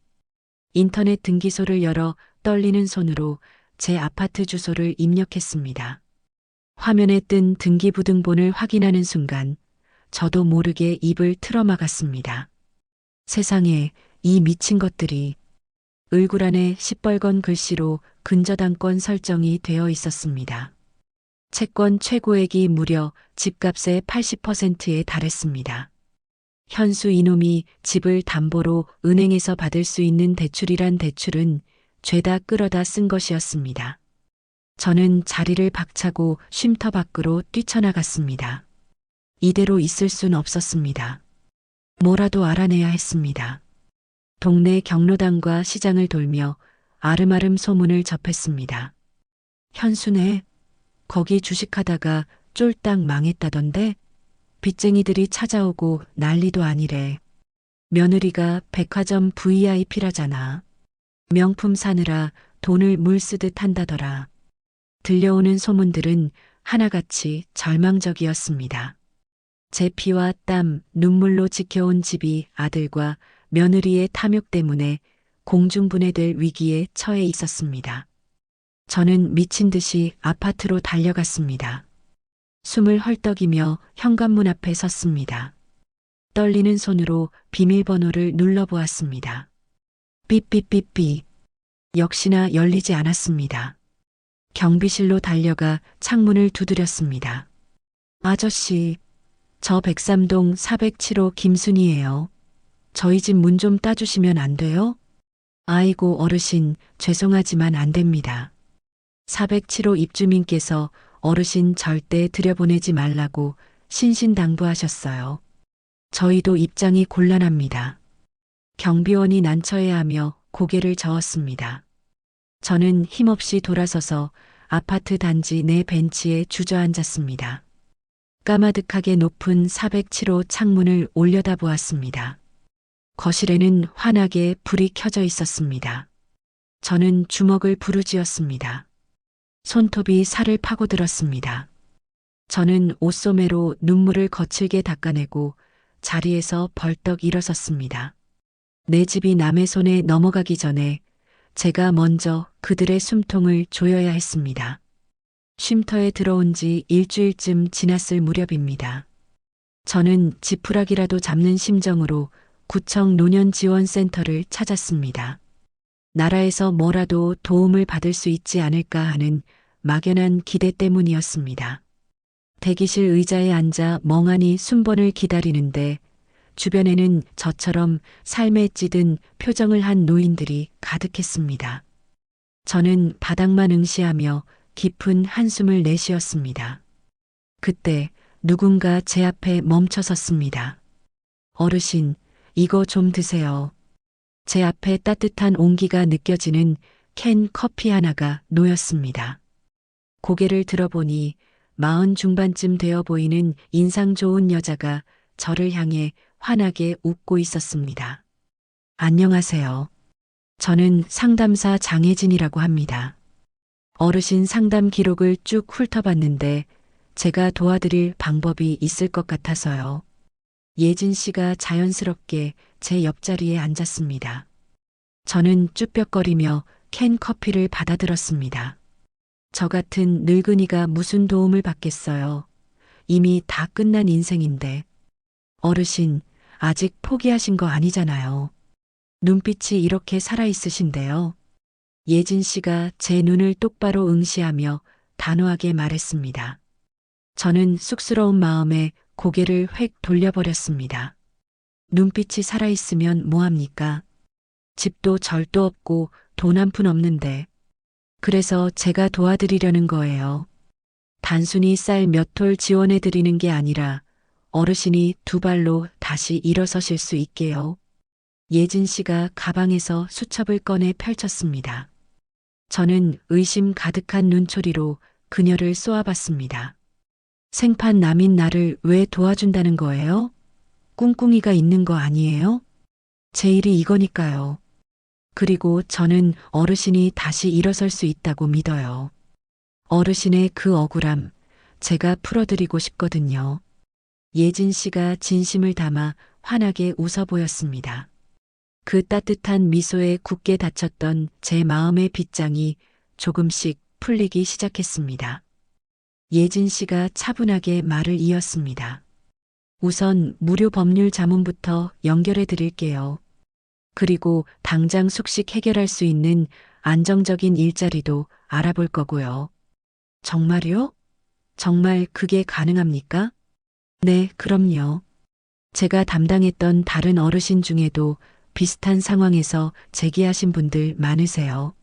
인터넷 등기소를 열어 떨리는 손으로 제 아파트 주소를 입력했습니다. 화면에 뜬 등기부등본을 확인하는 순간 저도 모르게 입을 틀어막았습니다. 세상에 이 미친 것들이. 을구란에 시뻘건 글씨로 근저당권 설정이 되어 있었습니다. 채권 최고액이 무려 집값의 80%에 달했습니다. 현수 이놈이 집을 담보로 은행에서 받을 수 있는 대출이란 대출은 죄다 끌어다 쓴 것이었습니다. 저는 자리를 박차고 쉼터 밖으로 뛰쳐나갔습니다. 이대로 있을 순 없었습니다. 뭐라도 알아내야 했습니다. 동네 경로당과 시장을 돌며 아름아름 소문을 접했습니다. 현수네, 거기 주식하다가 쫄딱 망했다던데? 빚쟁이들이 찾아오고 난리도 아니래. 며느리가 백화점 VIP라잖아. 명품 사느라 돈을 물 쓰듯 한다더라. 들려오는 소문들은 하나같이 절망적이었습니다. 제 피와 땀, 눈물로 지켜온 집이 아들과 며느리의 탐욕 때문에 공중분해될 위기에 처해 있었습니다. 저는 미친 듯이 아파트로 달려갔습니다. 숨을 헐떡이며 현관문 앞에 섰습니다. 떨리는 손으로 비밀번호를 눌러보았습니다. 삐삐삐삐. 역시나 열리지 않았습니다. 경비실로 달려가 창문을 두드렸습니다. 아저씨, 저 103동 407호 김순이에요. 저희 집 문 좀 따주시면 안 돼요? 아이고 어르신, 죄송하지만 안 됩니다. 407호 입주민께서 어르신 절대 들여보내지 말라고 신신당부하셨어요. 저희도 입장이 곤란합니다. 경비원이 난처해하며 고개를 저었습니다. 저는 힘없이 돌아서서 아파트 단지 내 벤치에 주저앉았습니다. 까마득하게 높은 407호 창문을 올려다보았습니다. 거실에는 환하게 불이 켜져 있었습니다. 저는 주먹을 부르짖었습니다. 손톱이 살을 파고들었습니다. 저는 옷소매로 눈물을 거칠게 닦아내고 자리에서 벌떡 일어섰습니다. 내 집이 남의 손에 넘어가기 전에 제가 먼저 그들의 숨통을 조여야 했습니다. 쉼터에 들어온 지 일주일쯤 지났을 무렵입니다. 저는 지푸라기라도 잡는 심정으로 구청 노년지원센터를 찾았습니다. 나라에서 뭐라도 도움을 받을 수 있지 않을까 하는 막연한 기대 때문이었습니다. 대기실 의자에 앉아 멍하니 순번을 기다리는데 주변에는 저처럼 삶에 찌든 표정을 한 노인들이 가득했습니다. 저는 바닥만 응시하며 깊은 한숨을 내쉬었습니다. 그때 누군가 제 앞에 멈춰 섰습니다. 어르신, 이거 좀 드세요. 제 앞에 따뜻한 온기가 느껴지는 캔 커피 하나가 놓였습니다. 고개를 들어보니 40 중반쯤 되어 보이는 인상 좋은 여자가 저를 향해 환하게 웃고 있었습니다. 안녕하세요. 저는 상담사 장혜진이라고 합니다. 어르신 상담 기록을 쭉 훑어봤는데 제가 도와드릴 방법이 있을 것 같아서요. 예진 씨가 자연스럽게 제 옆자리에 앉았습니다. 저는 쭈뼛거리며 캔 커피를 받아들었습니다. 저 같은 늙은이가 무슨 도움을 받겠어요. 이미 다 끝난 인생인데. 어르신, 아직 포기하신 거 아니잖아요. 눈빛이 이렇게 살아있으신데요. 예진 씨가 제 눈을 똑바로 응시하며 단호하게 말했습니다. 저는 쑥스러운 마음에 고개를 획 돌려버렸습니다. 눈빛이 살아있으면 뭐합니까? 집도 절도 없고 돈 한 푼 없는데. 그래서 제가 도와드리려는 거예요. 단순히 쌀 몇 톨 지원해 드리는 게 아니라 어르신이 두 발로 다시 일어서실 수 있게요. 예진 씨가 가방에서 수첩을 꺼내 펼쳤습니다. 저는 의심 가득한 눈초리로 그녀를 쏘아봤습니다. 생판 남인 나를 왜 도와준다는 거예요? 꿍꿍이가 있는 거 아니에요? 제 일이 이거니까요. 그리고 저는 어르신이 다시 일어설 수 있다고 믿어요. 어르신의 그 억울함, 제가 풀어드리고 싶거든요. 예진 씨가 진심을 담아 환하게 웃어 보였습니다. 그 따뜻한 미소에 굳게 닫혔던 제 마음의 빗장이 조금씩 풀리기 시작했습니다. 예진 씨가 차분하게 말을 이었습니다. 우선 무료 법률 자문부터 연결해 드릴게요. 그리고 당장 숙식 해결할 수 있는 안정적인 일자리도 알아볼 거고요. 정말요? 정말 그게 가능합니까? 네, 그럼요. 제가 담당했던 다른 어르신 중에도 비슷한 상황에서 제기하신 분들 많으세요.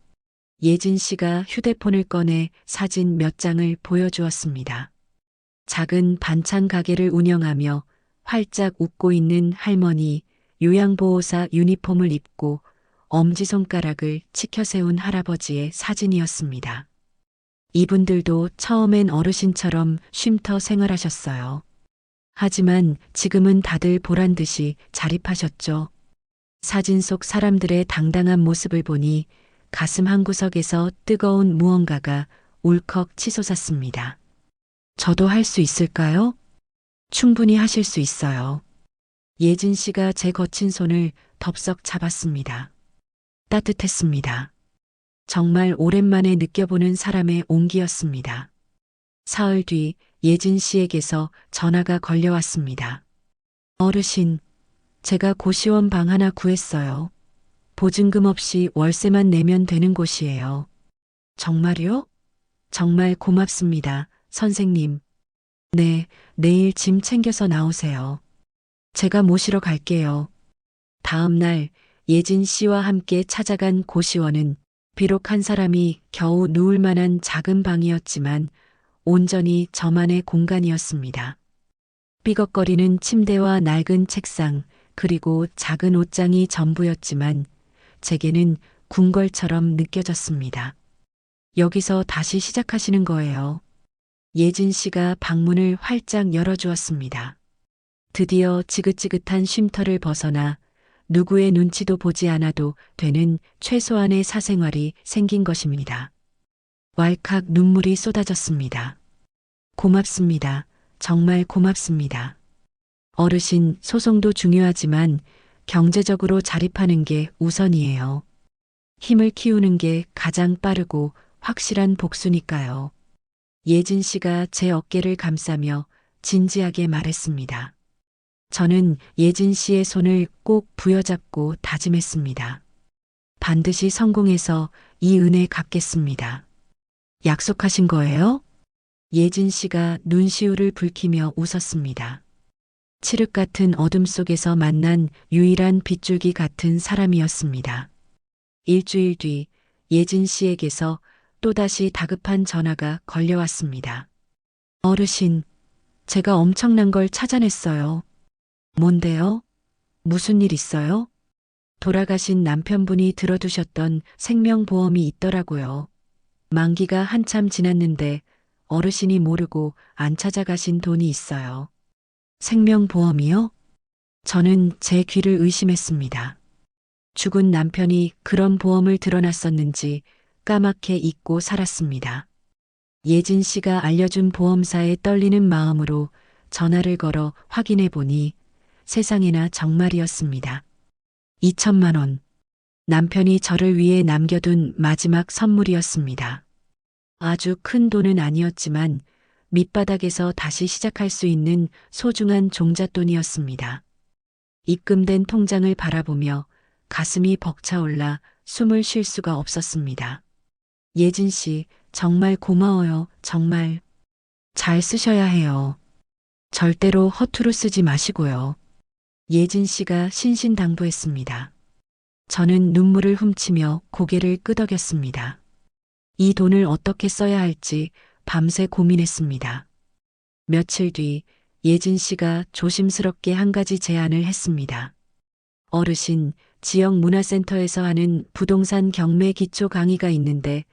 예진 씨가 휴대폰을 꺼내 사진 몇 장을 보여주었습니다. 작은 반찬 가게를 운영하며 활짝 웃고 있는 할머니, 요양보호사 유니폼을 입고 엄지손가락을 치켜세운 할아버지의 사진이었습니다. 이분들도 처음엔 어르신처럼 쉼터 생활하셨어요. 하지만 지금은 다들 보란 듯이 자립하셨죠. 사진 속 사람들의 당당한 모습을 보니 가슴 한구석에서 뜨거운 무언가가 울컥 치솟았습니다. 저도 할 수 있을까요? 충분히 하실 수 있어요. 예진 씨가 제 거친 손을 덥석 잡았습니다. 따뜻했습니다. 정말 오랜만에 느껴보는 사람의 온기였습니다. 사흘 뒤 예진 씨에게서 전화가 걸려왔습니다. 어르신, 제가 고시원 방 하나 구했어요. 보증금 없이 월세만 내면 되는 곳이에요. 정말요? 정말 고맙습니다, 선생님. 네, 내일 짐 챙겨서 나오세요. 제가 모시러 갈게요. 다음 날 예진 씨와 함께 찾아간 고시원은 비록 한 사람이 겨우 누울 만한 작은 방이었지만 온전히 저만의 공간이었습니다. 삐걱거리는 침대와 낡은 책상, 그리고 작은 옷장이 전부였지만 제게는 궁궐처럼 느껴졌습니다. 여기서 다시 시작하시는 거예요. 예진 씨가 방문을 활짝 열어주었습니다. 드디어 지긋지긋한 쉼터를 벗어나 누구의 눈치도 보지 않아도 되는 최소한의 사생활이 생긴 것입니다. 왈칵 눈물이 쏟아졌습니다. 고맙습니다. 정말 고맙습니다. 어르신, 소송도 중요하지만 경제적으로 자립하는 게 우선이에요. 힘을 키우는 게 가장 빠르고 확실한 복수니까요. 예진 씨가 제 어깨를 감싸며 진지하게 말했습니다. 저는 예진 씨의 손을 꼭 부여잡고 다짐했습니다. 반드시 성공해서 이 은혜 갚겠습니다. 약속하신 거예요? 예진 씨가 눈시울을 붉히며 웃었습니다. 칠흑 같은 어둠 속에서 만난 유일한 빗줄기 같은 사람이었습니다. 일주일 뒤 예진 씨에게서 또다시 다급한 전화가 걸려왔습니다. 어르신, 제가 엄청난 걸 찾아냈어요. 뭔데요? 무슨 일 있어요? 돌아가신 남편분이 들어두셨던 생명보험이 있더라고요. 만기가 한참 지났는데 어르신이 모르고 안 찾아가신 돈이 있어요. 생명보험이요? 저는 제 귀를 의심했습니다. 죽은 남편이 그런 보험을 들어놨었는지 까맣게 잊고 살았습니다. 예진 씨가 알려준 보험사에 떨리는 마음으로 전화를 걸어 확인해 보니 세상에나 정말이었습니다. 2천만 원. 남편이 저를 위해 남겨둔 마지막 선물이었습니다. 아주 큰 돈은 아니었지만 밑바닥에서 다시 시작할 수 있는 소중한 종잣돈이었습니다. 입금된 통장을 바라보며 가슴이 벅차올라 숨을 쉴 수가 없었습니다. 예진 씨, 정말 고마워요. 정말. 잘 쓰셔야 해요. 절대로 허투루 쓰지 마시고요. 예진 씨가 신신당부했습니다. 저는 눈물을 훔치며 고개를 끄덕였습니다. 이 돈을 어떻게 써야 할지 밤새 고민했습니다. 며칠 뒤 예진 씨가 조심스럽게 한 가지 제안을 했습니다. 어르신, 지역 문화센터에서 하는 부동산 경매 기초 강의가 있는데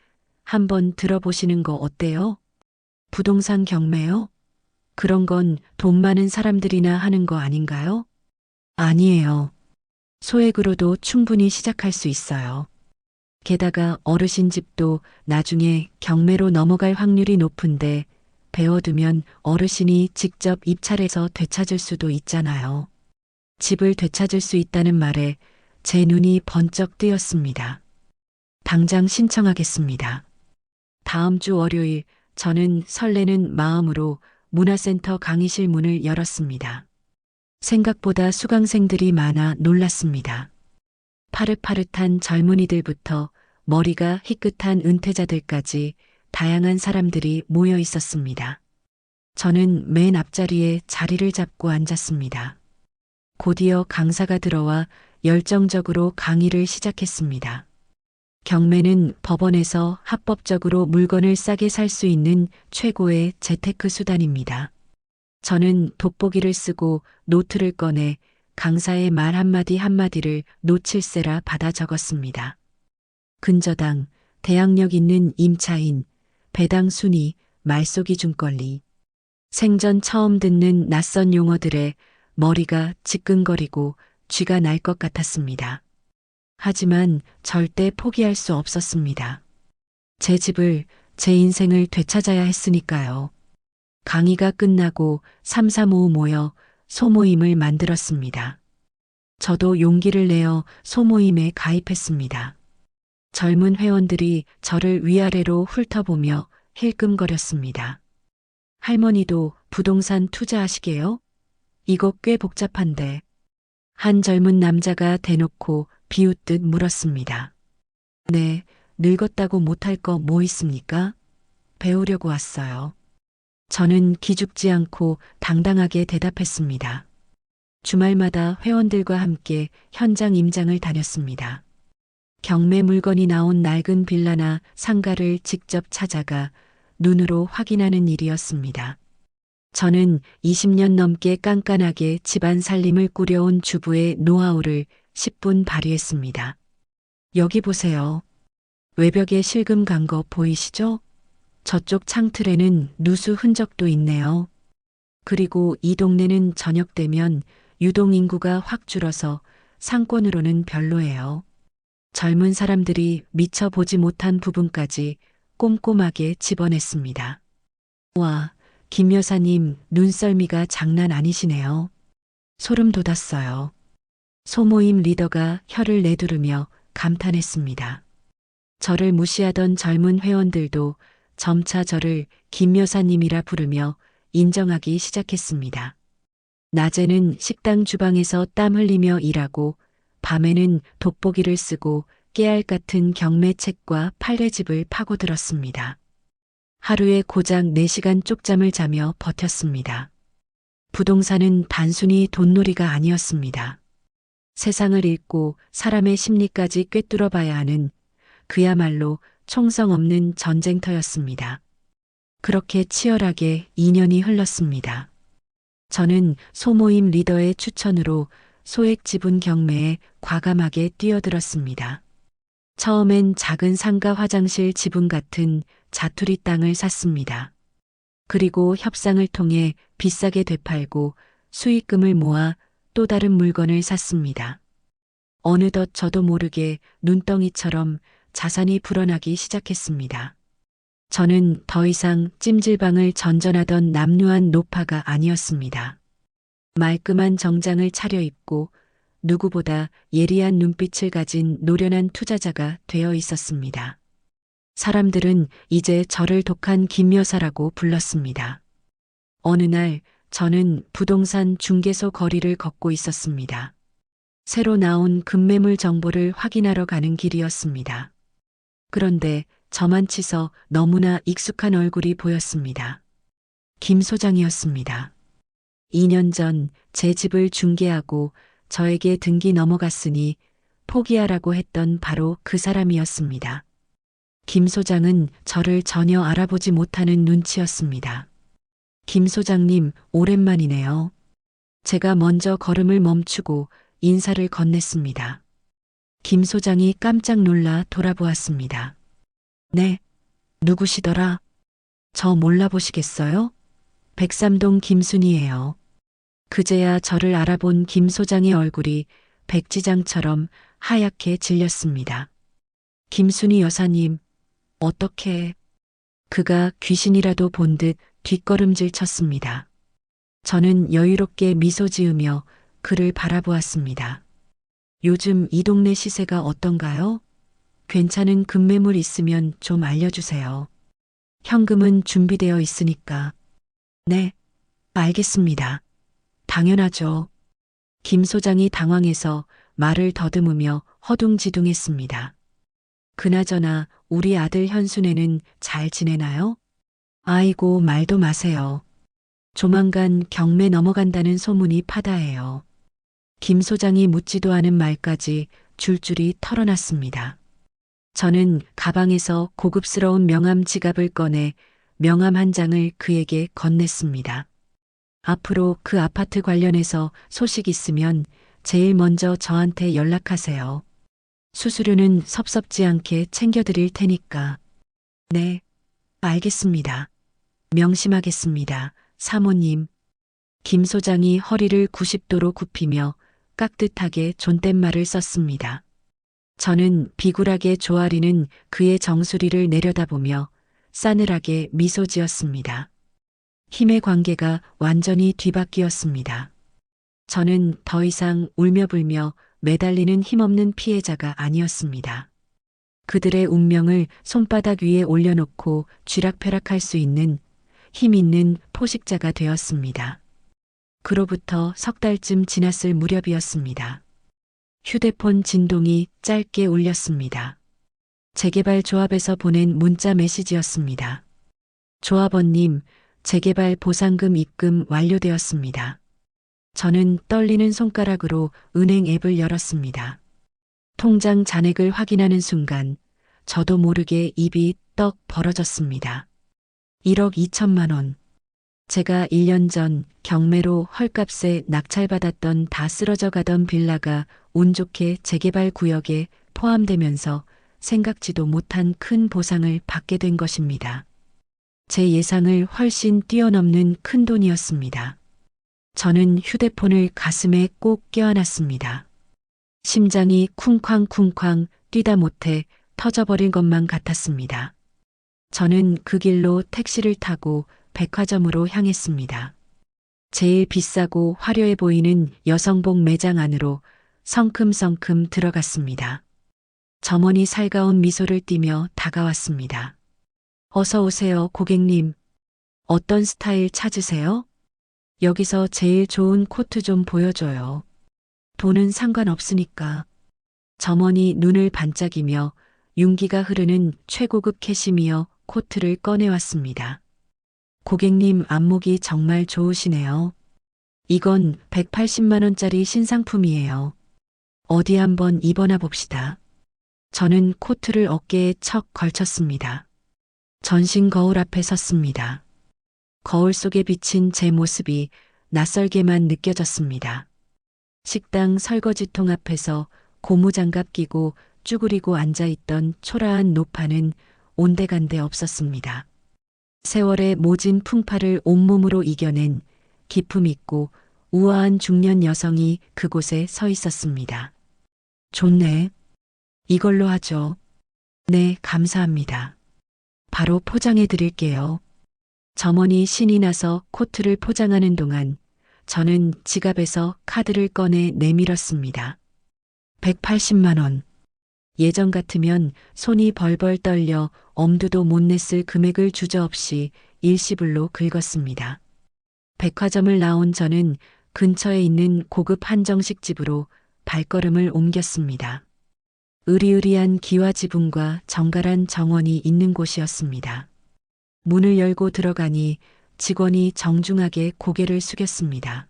한번 들어보시는 거 어때요? 부동산 경매요? 그런 건 돈 많은 사람들이나 하는 거 아닌가요? 아니에요. 소액으로도 충분히 시작할 수 있어요. 게다가 어르신 집도 나중에 경매로 넘어갈 확률이 높은데 배워두면 어르신이 직접 입찰해서 되찾을 수도 있잖아요. 집을 되찾을 수 있다는 말에 제 눈이 번쩍 뜨였습니다. 당장 신청하겠습니다. 다음 주 월요일 저는 설레는 마음으로 문화센터 강의실 문을 열었습니다. 생각보다 수강생들이 많아 놀랐습니다. 파릇파릇한 젊은이들부터 머리가 희끗한 은퇴자들까지 다양한 사람들이 모여 있었습니다. 저는 맨 앞자리에 자리를 잡고 앉았습니다. 곧이어 강사가 들어와 열정적으로 강의를 시작했습니다. 경매는 법원에서 합법적으로 물건을 싸게 살 수 있는 최고의 재테크 수단입니다. 저는 돋보기를 쓰고 노트를 꺼내 강사의 말 한마디 한마디를 놓칠세라 받아 적었습니다. 근저당, 대항력 있는 임차인, 배당 순위, 말쏘기 중권리. 생전 처음 듣는 낯선 용어들에 머리가 지끈거리고 쥐가 날 것 같았습니다. 하지만 절대 포기할 수 없었습니다. 제 집을, 제 인생을 되찾아야 했으니까요. 강의가 끝나고 삼삼오오 모여 소모임을 만들었습니다. 저도 용기를 내어 소모임에 가입했습니다. 젊은 회원들이 저를 위아래로 훑어보며 힐끔거렸습니다. 할머니도 부동산 투자하시게요? 이거 꽤 복잡한데. 한 젊은 남자가 대놓고 비웃듯 물었습니다. 네, 늙었다고 못할 거 뭐 있습니까? 배우려고 왔어요. 저는 기죽지 않고 당당하게 대답했습니다. 주말마다 회원들과 함께 현장 임장을 다녔습니다. 경매 물건이 나온 낡은 빌라나 상가를 직접 찾아가 눈으로 확인하는 일이었습니다. 저는 20년 넘게 깐깐하게 집안 살림을 꾸려온 주부의 노하우를 10분 발휘했습니다. 여기 보세요. 외벽에 실금 간 거 보이시죠? 저쪽 창틀에는 누수 흔적도 있네요. 그리고 이 동네는 저녁 되면 유동 인구가 확 줄어서 상권으로는 별로예요. 젊은 사람들이 미처 보지 못한 부분까지 꼼꼼하게 집어냈습니다. 와, 김 여사님 눈썰미가 장난 아니시네요. 소름 돋았어요. 소모임 리더가 혀를 내두르며 감탄했습니다. 저를 무시하던 젊은 회원들도 점차 저를 김 여사님이라 부르며 인정하기 시작했습니다. 낮에는 식당 주방에서 땀 흘리며 일하고 밤에는 돋보기를 쓰고 깨알 같은 경매책과 판례집을 파고들었습니다. 하루에 고작 4시간 쪽잠을 자며 버텼습니다. 부동산은 단순히 돈놀이가 아니었습니다. 세상을 읽고 사람의 심리까지 꿰뚫어 봐야 하는 그야말로 총성 없는 전쟁터였습니다. 그렇게 치열하게 2년이 흘렀습니다. 저는 소모임 리더의 추천으로 소액 지분 경매에 과감하게 뛰어들었습니다. 처음엔 작은 상가 화장실 지분 같은 자투리 땅을 샀습니다. 그리고 협상을 통해 비싸게 되팔고 수익금을 모아 또 다른 물건을 샀습니다. 어느덧 저도 모르게 눈덩이처럼 자산이 불어나기 시작했습니다. 저는 더 이상 찜질방을 전전하던 남루한 노파가 아니었습니다. 말끔한 정장을 차려입고 누구보다 예리한 눈빛을 가진 노련한 투자자가 되어 있었습니다. 사람들은 이제 저를 독한 김 여사라고 불렀습니다. 어느 날 저는 부동산 중개소 거리를 걷고 있었습니다. 새로 나온 급매물 정보를 확인하러 가는 길이었습니다. 그런데 저만 치서 너무나 익숙한 얼굴이 보였습니다. 김 소장이었습니다. 2년 전 제 집을 중개하고 저에게 등기 넘어갔으니 포기하라고 했던 바로 그 사람이었습니다. 김 소장은 저를 전혀 알아보지 못하는 눈치였습니다. 김 소장님, 오랜만이네요. 제가 먼저 걸음을 멈추고 인사를 건넸습니다. 김 소장이 깜짝 놀라 돌아보았습니다. 네, 누구시더라? 저 몰라보시겠어요? 백삼동 김순이에요. 그제야 저를 알아본 김 소장의 얼굴이 백지장처럼 하얗게 질렸습니다. 김순이 여사님, 어떻게... 그가 귀신이라도 본 듯 뒷걸음질 쳤습니다. 저는 여유롭게 미소 지으며 그를 바라보았습니다. 요즘 이 동네 시세가 어떤가요? 괜찮은 급매물 있으면 좀 알려주세요. 현금은 준비되어 있으니까. 네, 알겠습니다. 당연하죠. 김 소장이 당황해서 말을 더듬으며 허둥지둥했습니다. 그나저나 우리 아들 현순애는 잘 지내나요? 아이고, 말도 마세요. 조만간 경매 넘어간다는 소문이 파다해요. 김 소장이 묻지도 않은 말까지 줄줄이 털어놨습니다. 저는 가방에서 고급스러운 명함 지갑을 꺼내 명함 한 장을 그에게 건넸습니다. 앞으로 그 아파트 관련해서 소식 있으면 제일 먼저 저한테 연락하세요. 수수료는 섭섭지 않게 챙겨드릴 테니까. 네, 알겠습니다. 명심하겠습니다, 사모님. 김 소장이 허리를 90도로 굽히며 깍듯하게 존댓말을 썼습니다. 저는 비굴하게 조아리는 그의 정수리를 내려다보며 싸늘하게 미소 지었습니다. 힘의 관계가 완전히 뒤바뀌었습니다. 저는 더 이상 울며불며 매달리는 힘없는 피해자가 아니었습니다. 그들의 운명을 손바닥 위에 올려놓고 쥐락펴락할 수 있는 힘 있는 포식자가 되었습니다. 그로부터 석 달쯤 지났을 무렵이었습니다. 휴대폰 진동이 짧게 울렸습니다. 재개발 조합에서 보낸 문자 메시지였습니다. 조합원님, 재개발 보상금 입금 완료되었습니다. 저는 떨리는 손가락으로 은행 앱을 열었습니다. 통장 잔액을 확인하는 순간 저도 모르게 입이 떡 벌어졌습니다. 1억 2천만 원. 제가 1년 전 경매로 헐값에 낙찰받았던 다 쓰러져 가던 빌라가 운 좋게 재개발 구역에 포함되면서 생각지도 못한 큰 보상을 받게 된 것입니다. 제 예상을 훨씬 뛰어넘는 큰 돈이었습니다. 저는 휴대폰을 가슴에 꼭 껴안았습니다. 심장이 쿵쾅쿵쾅 뛰다 못해 터져버린 것만 같았습니다. 저는 그 길로 택시를 타고 백화점으로 향했습니다. 제일 비싸고 화려해 보이는 여성복 매장 안으로 성큼성큼 들어갔습니다. 점원이 살가운 미소를 띠며 다가왔습니다. 어서 오세요, 고객님. 어떤 스타일 찾으세요? 여기서 제일 좋은 코트 좀 보여줘요. 돈은 상관없으니까. 점원이 눈을 반짝이며 윤기가 흐르는 최고급 캐시미어 코트를 꺼내왔습니다. 고객님 안목이 정말 좋으시네요. 이건 180만 원짜리 신상품이에요. 어디 한번 입어나 봅시다. 저는 코트를 어깨에 척 걸쳤습니다. 전신 거울 앞에 섰습니다. 거울 속에 비친 제 모습이 낯설게만 느껴졌습니다. 식당 설거지통 앞에서 고무장갑 끼고 쭈그리고 앉아있던 초라한 노파는 온데간데 없었습니다. 세월의 모진 풍파를 온몸으로 이겨낸 기품 있고 우아한 중년 여성이 그곳에 서 있었습니다. 좋네. 이걸로 하죠. 네, 감사합니다. 바로 포장해 드릴게요. 점원이 신이 나서 코트를 포장하는 동안 저는 지갑에서 카드를 꺼내 내밀었습니다. 180만 원. 예전 같으면 손이 벌벌 떨려 엄두도 못 냈을 금액을 주저없이 일시불로 긁었습니다. 백화점을 나온 저는 근처에 있는 고급 한정식 집으로 발걸음을 옮겼습니다. 으리으리한 기와 지붕과 정갈한 정원이 있는 곳이었습니다. 문을 열고 들어가니 직원이 정중하게 고개를 숙였습니다.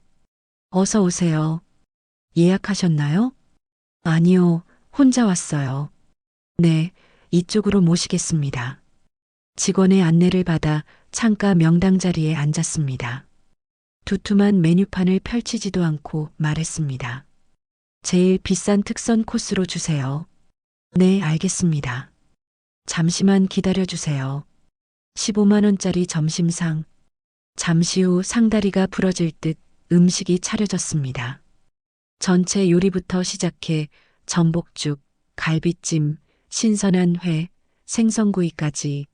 어서 오세요. 예약하셨나요? 아니요, 혼자 왔어요. 네, 이쪽으로 모시겠습니다. 직원의 안내를 받아 창가 명당 자리에 앉았습니다. 두툼한 메뉴판을 펼치지도 않고 말했습니다. 제일 비싼 특선 코스로 주세요. 네, 알겠습니다. 잠시만 기다려주세요. 15만 원짜리 점심상. 잠시 후 상다리가 부러질 듯 음식이 차려졌습니다. 전체 요리부터 시작해 전복죽, 갈비찜, 신선한 회, 생선구이까지.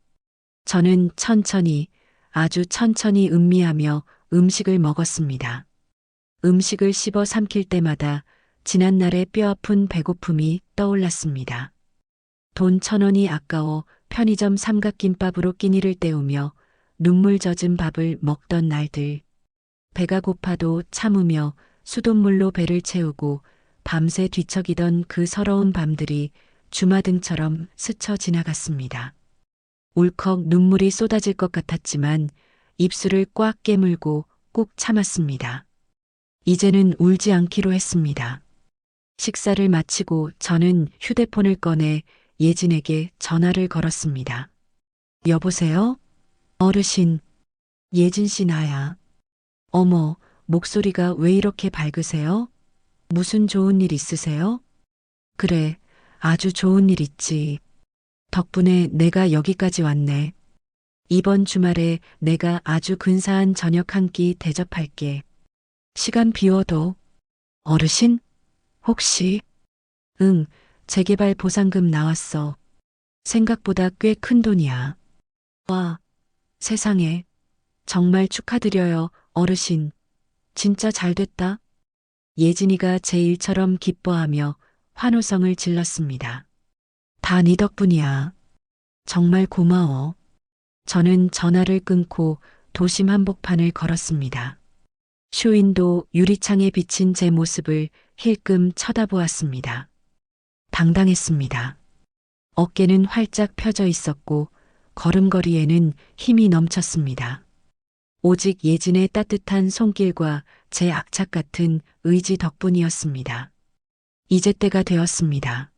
저는 천천히, 아주 천천히 음미하며 음식을 먹었습니다. 음식을 씹어 삼킬 때마다 지난날의 뼈아픈 배고픔이 떠올랐습니다. 돈 1,000원이 아까워 편의점 삼각김밥으로 끼니를 때우며 눈물 젖은 밥을 먹던 날들. 배가 고파도 참으며 수돗물로 배를 채우고 밤새 뒤척이던 그 서러운 밤들이 주마등처럼 스쳐 지나갔습니다. 울컥 눈물이 쏟아질 것 같았지만 입술을 꽉 깨물고 꾹 참았습니다. 이제는 울지 않기로 했습니다. 식사를 마치고 저는 휴대폰을 꺼내 예진에게 전화를 걸었습니다. 여보세요? 어르신. 예진 씨 나야. 어머, 목소리가 왜 이렇게 밝으세요? 무슨 좋은 일 있으세요? 그래, 아주 좋은 일 있지. 덕분에 내가 여기까지 왔네. 이번 주말에 내가 아주 근사한 저녁 한 끼 대접할게. 시간 비워도. 어르신? 혹시? 응, 재개발 보상금 나왔어. 생각보다 꽤 큰 돈이야. 와, 세상에. 정말 축하드려요, 어르신. 진짜 잘 됐다. 예진이가 제 일처럼 기뻐하며 환호성을 질렀습니다. 다 네 덕분이야. 정말 고마워. 저는 전화를 끊고 도심 한복판을 걸었습니다. 쇼윈도 유리창에 비친 제 모습을 힐끔 쳐다보았습니다. 당당했습니다. 어깨는 활짝 펴져 있었고 걸음걸이에는 힘이 넘쳤습니다. 오직 예진의 따뜻한 손길과 제 악착 같은 의지 덕분이었습니다. 이제 때가 되었습니다.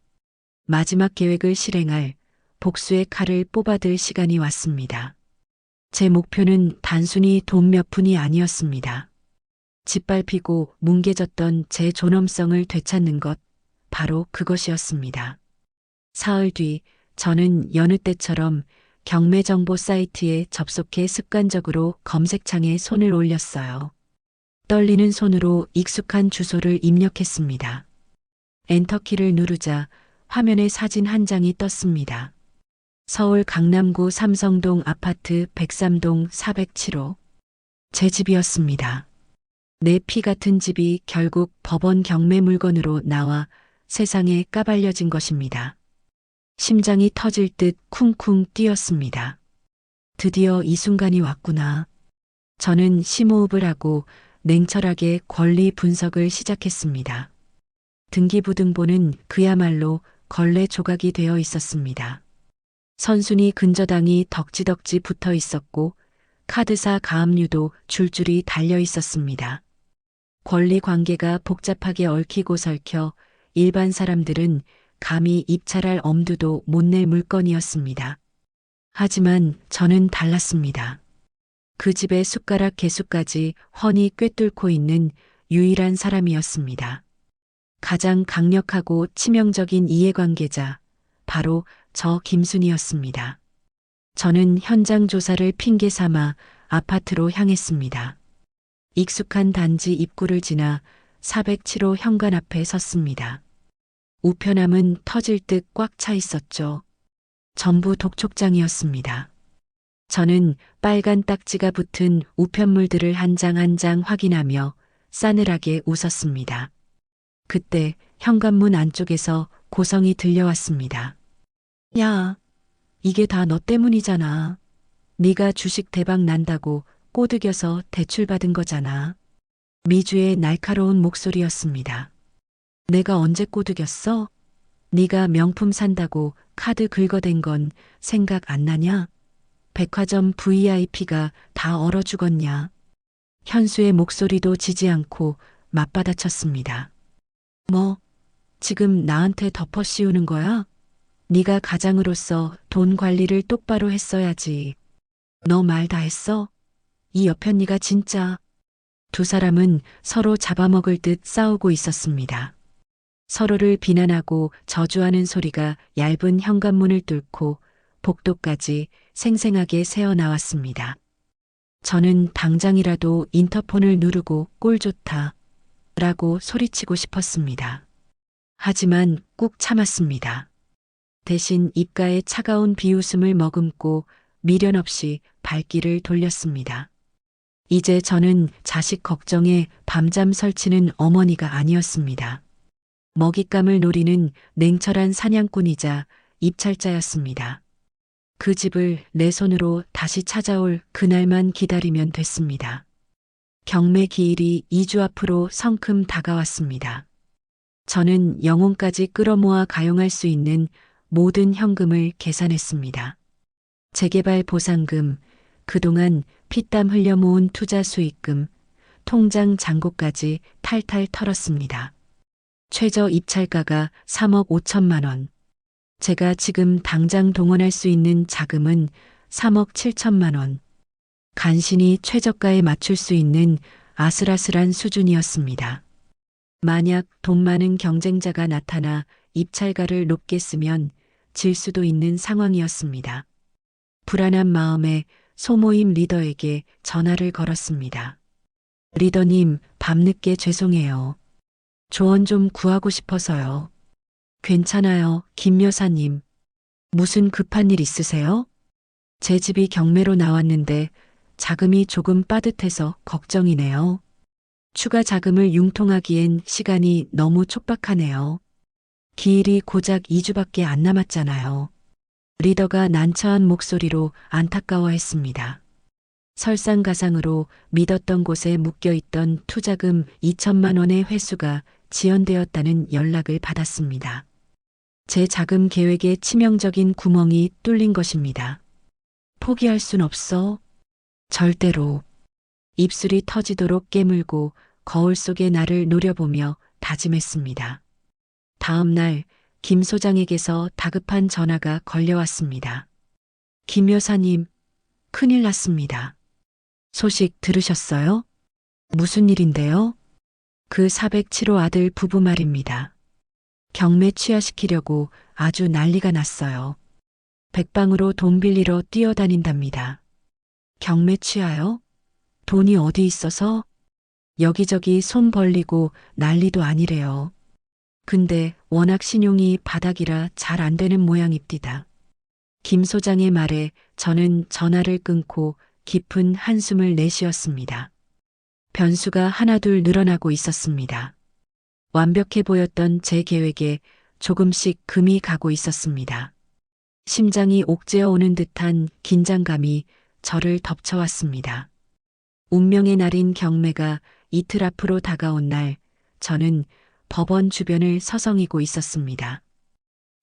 마지막 계획을 실행할 복수의 칼을 뽑아들 시간이 왔습니다. 제 목표는 단순히 돈 몇 푼이 아니었습니다. 짓밟히고 뭉개졌던 제 존엄성을 되찾는 것, 바로 그것이었습니다. 사흘 뒤 저는 여느 때처럼 경매 정보 사이트에 접속해 습관적으로 검색창에 손을 올렸어요. 떨리는 손으로 익숙한 주소를 입력했습니다. 엔터키를 누르자 화면에 사진 한 장이 떴습니다. 서울 강남구 삼성동 아파트 103동 407호. 제 집이었습니다. 내 피 같은 집이 결국 법원 경매 물건으로 나와 세상에 까발려진 것입니다. 심장이 터질 듯 쿵쿵 뛰었습니다. 드디어 이 순간이 왔구나. 저는 심호흡을 하고 냉철하게 권리 분석을 시작했습니다. 등기부등본은 그야말로 걸레 조각이 되어 있었습니다. 선순위 근저당이 덕지덕지 붙어 있었고 카드사 가압류도 줄줄이 달려 있었습니다. 권리 관계가 복잡하게 얽히고 설켜 일반 사람들은 감히 입찰할 엄두도 못 낼 물건이었습니다. 하지만 저는 달랐습니다. 그 집의 숟가락 개수까지 훤히 꿰뚫고 있는 유일한 사람이었습니다. 가장 강력하고 치명적인 이해관계자, 바로 저 김순이었습니다. 저는 현장 조사를 핑계 삼아 아파트로 향했습니다. 익숙한 단지 입구를 지나 407호 현관 앞에 섰습니다. 우편함은 터질 듯 꽉 차 있었죠. 전부 독촉장이었습니다. 저는 빨간 딱지가 붙은 우편물들을 한 장 한 장 확인하며 싸늘하게 웃었습니다. 그때 현관문 안쪽에서 고성이 들려왔습니다. 야, 이게 다 너 때문이잖아. 네가 주식 대박 난다고 꼬드겨서 대출받은 거잖아. 미주의 날카로운 목소리였습니다. 내가 언제 꼬드겼어? 네가 명품 산다고 카드 긁어댄 건 생각 안 나냐? 백화점 VIP가 다 얼어 죽었냐? 현수의 목소리도 지지 않고 맞받아쳤습니다. 뭐, 지금 나한테 덮어 씌우는 거야? 네가 가장으로서 돈 관리를 똑바로 했어야지. 너 말 다 했어? 이 여편네가 진짜. 두 사람은 서로 잡아먹을 듯 싸우고 있었습니다. 서로를 비난하고 저주하는 소리가 얇은 현관문을 뚫고 복도까지 생생하게 새어나왔습니다. 저는 당장이라도 인터폰을 누르고 꼴 좋다 라고 소리치고 싶었습니다. 하지만 꾹 참았습니다. 대신 입가에 차가운 비웃음을 머금고 미련 없이 발길을 돌렸습니다. 이제 저는 자식 걱정에 밤잠 설치는 어머니가 아니었습니다. 먹잇감을 노리는 냉철한 사냥꾼이자 입찰자였습니다. 그 집을 내 손으로 다시 찾아올 그날만 기다리면 됐습니다. 경매 기일이 2주 앞으로 성큼 다가왔습니다. 저는 영혼까지 끌어모아 가용할 수 있는 모든 현금을 계산했습니다. 재개발 보상금, 그동안 피땀 흘려 모은 투자 수익금, 통장 잔고까지 탈탈 털었습니다. 최저 입찰가가 3억 5천만 원. 제가 지금 당장 동원할 수 있는 자금은 3억 7천만 원. 간신히 최저가에 맞출 수 있는 아슬아슬한 수준이었습니다. 만약 돈 많은 경쟁자가 나타나 입찰가를 높게 쓰면 질 수도 있는 상황이었습니다. 불안한 마음에 소모임 리더에게 전화를 걸었습니다. 리더님, 밤늦게 죄송해요. 조언 좀 구하고 싶어서요. 괜찮아요, 김 여사님. 무슨 급한 일 있으세요? 제 집이 경매로 나왔는데 자금이 조금 빠듯해서 걱정이네요. 추가 자금을 융통하기엔 시간이 너무 촉박하네요. 기일이 고작 2주밖에 안 남았잖아요. 리더가 난처한 목소리로 안타까워했습니다. 설상가상으로 믿었던 곳에 묶여있던 투자금 2천만 원의 회수가 지연되었다는 연락을 받았습니다. 제 자금 계획에 치명적인 구멍이 뚫린 것입니다. 포기할 순 없어. 절대로. 입술이 터지도록 깨물고 거울 속의 나를 노려보며 다짐했습니다. 다음 날 김 소장에게서 다급한 전화가 걸려왔습니다. 김 여사님, 큰일 났습니다. 소식 들으셨어요? 무슨 일인데요? 그 407호 아들 부부 말입니다. 경매 취하시키려고 아주 난리가 났어요. 백방으로 돈 빌리러 뛰어다닌답니다. 경매 취하요? 돈이 어디 있어서? 여기저기 손 벌리고 난리도 아니래요. 근데 워낙 신용이 바닥이라 잘 안 되는 모양입디다. 김 소장의 말에 저는 전화를 끊고 깊은 한숨을 내쉬었습니다. 변수가 하나둘 늘어나고 있었습니다. 완벽해 보였던 제 계획에 조금씩 금이 가고 있었습니다. 심장이 옥죄어 오는 듯한 긴장감이 저를 덮쳐왔습니다. 운명의 날인 경매가 이틀 앞으로 다가온 날, 저는 법원 주변을 서성이고 있었습니다.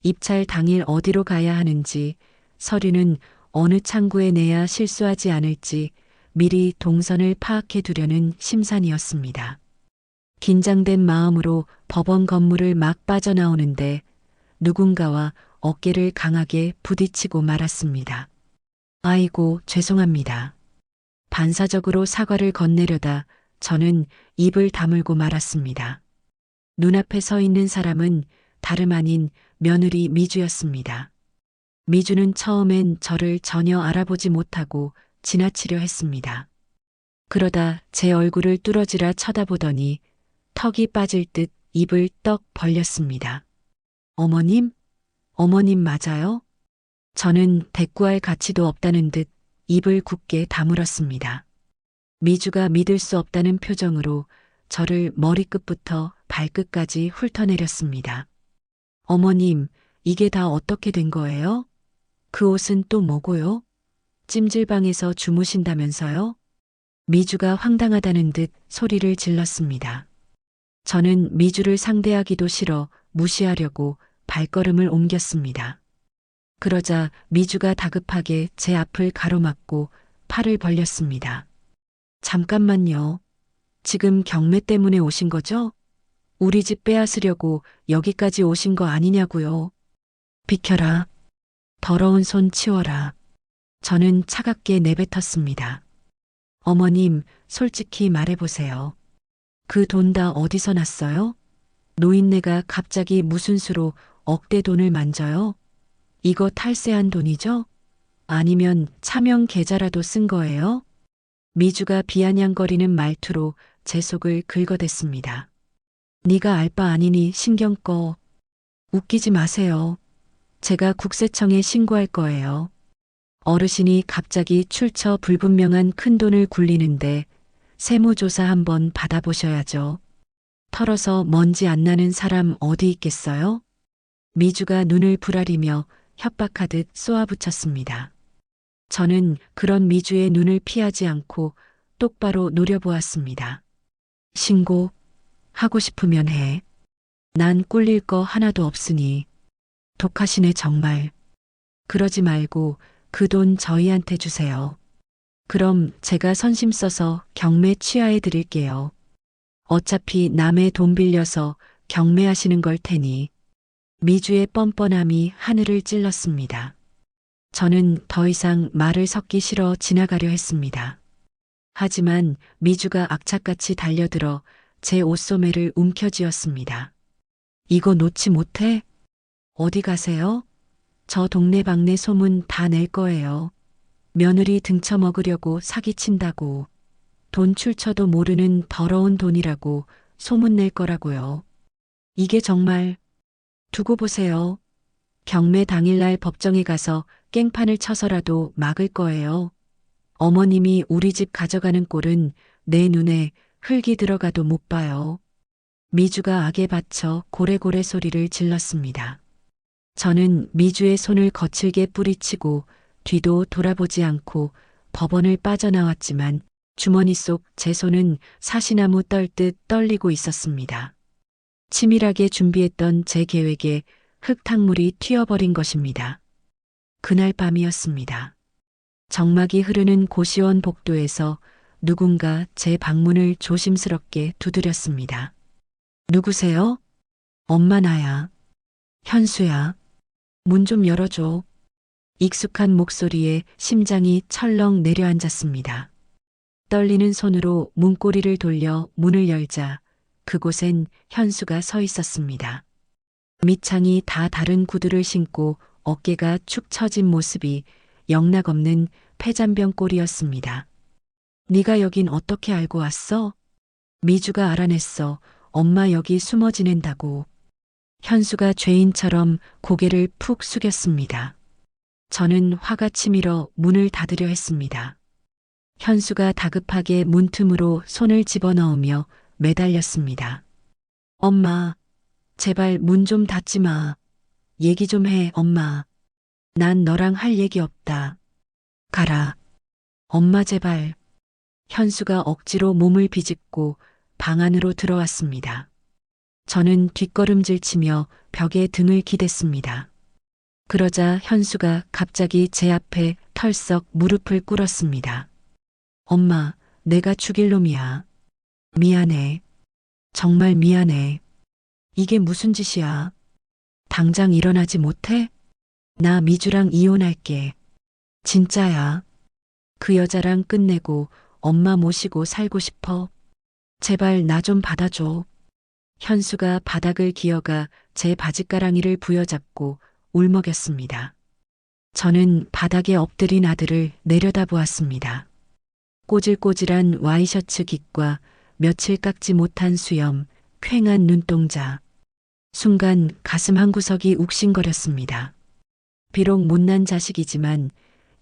입찰 당일 어디로 가야 하는지, 서류는 어느 창구에 내야 실수하지 않을지 미리 동선을 파악해 두려는 심산이었습니다. 긴장된 마음으로 법원 건물을 막 빠져나오는데 누군가와 어깨를 강하게 부딪히고 말았습니다. 아이고, 죄송합니다. 반사적으로 사과를 건네려다 저는 입을 다물고 말았습니다. 눈앞에 서 있는 사람은 다름 아닌 며느리 미주였습니다. 미주는 처음엔 저를 전혀 알아보지 못하고 지나치려 했습니다. 그러다 제 얼굴을 뚫어지라 쳐다보더니 턱이 빠질 듯 입을 떡 벌렸습니다. 어머님? 어머님 맞아요? 저는 대꾸할 가치도 없다는 듯 입을 굳게 다물었습니다. 미주가 믿을 수 없다는 표정으로 저를 머리끝부터 발끝까지 훑어내렸습니다. 어머님, 이게 다 어떻게 된 거예요? 그 옷은 또 뭐고요? 찜질방에서 주무신다면서요? 미주가 황당하다는 듯 소리를 질렀습니다. 저는 미주를 상대하기도 싫어 무시하려고 발걸음을 옮겼습니다. 그러자 미주가 다급하게 제 앞을 가로막고 팔을 벌렸습니다. 잠깐만요. 지금 경매 때문에 오신 거죠? 우리 집 빼앗으려고 여기까지 오신 거 아니냐고요. 비켜라. 더러운 손 치워라. 저는 차갑게 내뱉었습니다. 어머님, 솔직히 말해보세요. 그 돈 다 어디서 났어요? 노인네가 갑자기 무슨 수로 억대 돈을 만져요? 이거 탈세한 돈이죠? 아니면 차명 계좌라도 쓴 거예요? 미주가 비아냥거리는 말투로 제 속을 긁어댔습니다. 네가 알 바 아니니 신경 꺼. 웃기지 마세요. 제가 국세청에 신고할 거예요. 어르신이 갑자기 출처 불분명한 큰돈을 굴리는데 세무조사 한번 받아보셔야죠. 털어서 먼지 안 나는 사람 어디 있겠어요? 미주가 눈을 부라리며 협박하듯 쏘아붙였습니다. 저는 그런 미주의 눈을 피하지 않고 똑바로 노려보았습니다. 신고 하고 싶으면 해. 난 꿀릴 거 하나도 없으니. 독하시네 정말. 그러지 말고 그 돈 저희한테 주세요. 그럼 제가 선심 써서 경매 취하해 드릴게요. 어차피 남의 돈 빌려서 경매하시는 걸 테니. 미주의 뻔뻔함이 하늘을 찔렀습니다. 저는 더 이상 말을 섞기 싫어 지나가려 했습니다. 하지만 미주가 악착같이 달려들어 제 옷소매를 움켜쥐었습니다. 이거 놓지 못해? 어디 가세요? 저 동네방네 소문 다 낼 거예요. 며느리 등쳐먹으려고 사기친다고. 돈 출처도 모르는 더러운 돈이라고 소문 낼 거라고요. 이게 정말. 두고 보세요. 경매 당일날 법정에 가서 깽판을 쳐서라도 막을 거예요. 어머님이 우리 집 가져가는 꼴은 내 눈에 흙이 들어가도 못 봐요. 미주가 악에 받쳐 고래고래 소리를 질렀습니다. 저는 미주의 손을 거칠게 뿌리치고 뒤도 돌아보지 않고 법원을 빠져나왔지만 주머니 속 제 손은 사시나무 떨듯 떨리고 있었습니다. 치밀하게 준비했던 제 계획에 흙탕물이 튀어버린 것입니다. 그날 밤이었습니다. 정막이 흐르는 고시원 복도에서 누군가 제 방문을 조심스럽게 두드렸습니다. 누구세요? 엄마 나야. 현수야. 문 좀 열어줘. 익숙한 목소리에 심장이 철렁 내려앉았습니다. 떨리는 손으로 문고리를 돌려 문을 열자 그곳엔 현수가 서 있었습니다. 밑창이 다 다른 구두를 신고 어깨가 축 처진 모습이 영락없는 폐잔병 꼴이었습니다. 네가 여긴 어떻게 알고 왔어? 미주가 알아냈어. 엄마 여기 숨어 지낸다고. 현수가 죄인처럼 고개를 푹 숙였습니다. 저는 화가 치밀어 문을 닫으려 했습니다. 현수가 다급하게 문틈으로 손을 집어넣으며 매달렸습니다. 엄마, 제발 문 좀 닫지 마. 얘기 좀 해, 엄마. 난 너랑 할 얘기 없다. 가라. 엄마 제발. 현수가 억지로 몸을 비집고 방 안으로 들어왔습니다. 저는 뒷걸음질 치며 벽에 등을 기댔습니다. 그러자 현수가 갑자기 제 앞에 털썩 무릎을 꿇었습니다. 엄마, 내가 죽일 놈이야. 미안해. 정말 미안해. 이게 무슨 짓이야? 당장 일어나지 못해? 나 미주랑 이혼할게. 진짜야. 그 여자랑 끝내고 엄마 모시고 살고 싶어. 제발 나 좀 받아줘. 현수가 바닥을 기어가 제 바짓가랑이를 부여잡고 울먹였습니다. 저는 바닥에 엎드린 아들을 내려다보았습니다. 꼬질꼬질한 와이셔츠 깃과 며칠 깎지 못한 수염, 퀭한 눈동자. 순간 가슴 한 구석이 욱신거렸습니다. 비록 못난 자식이지만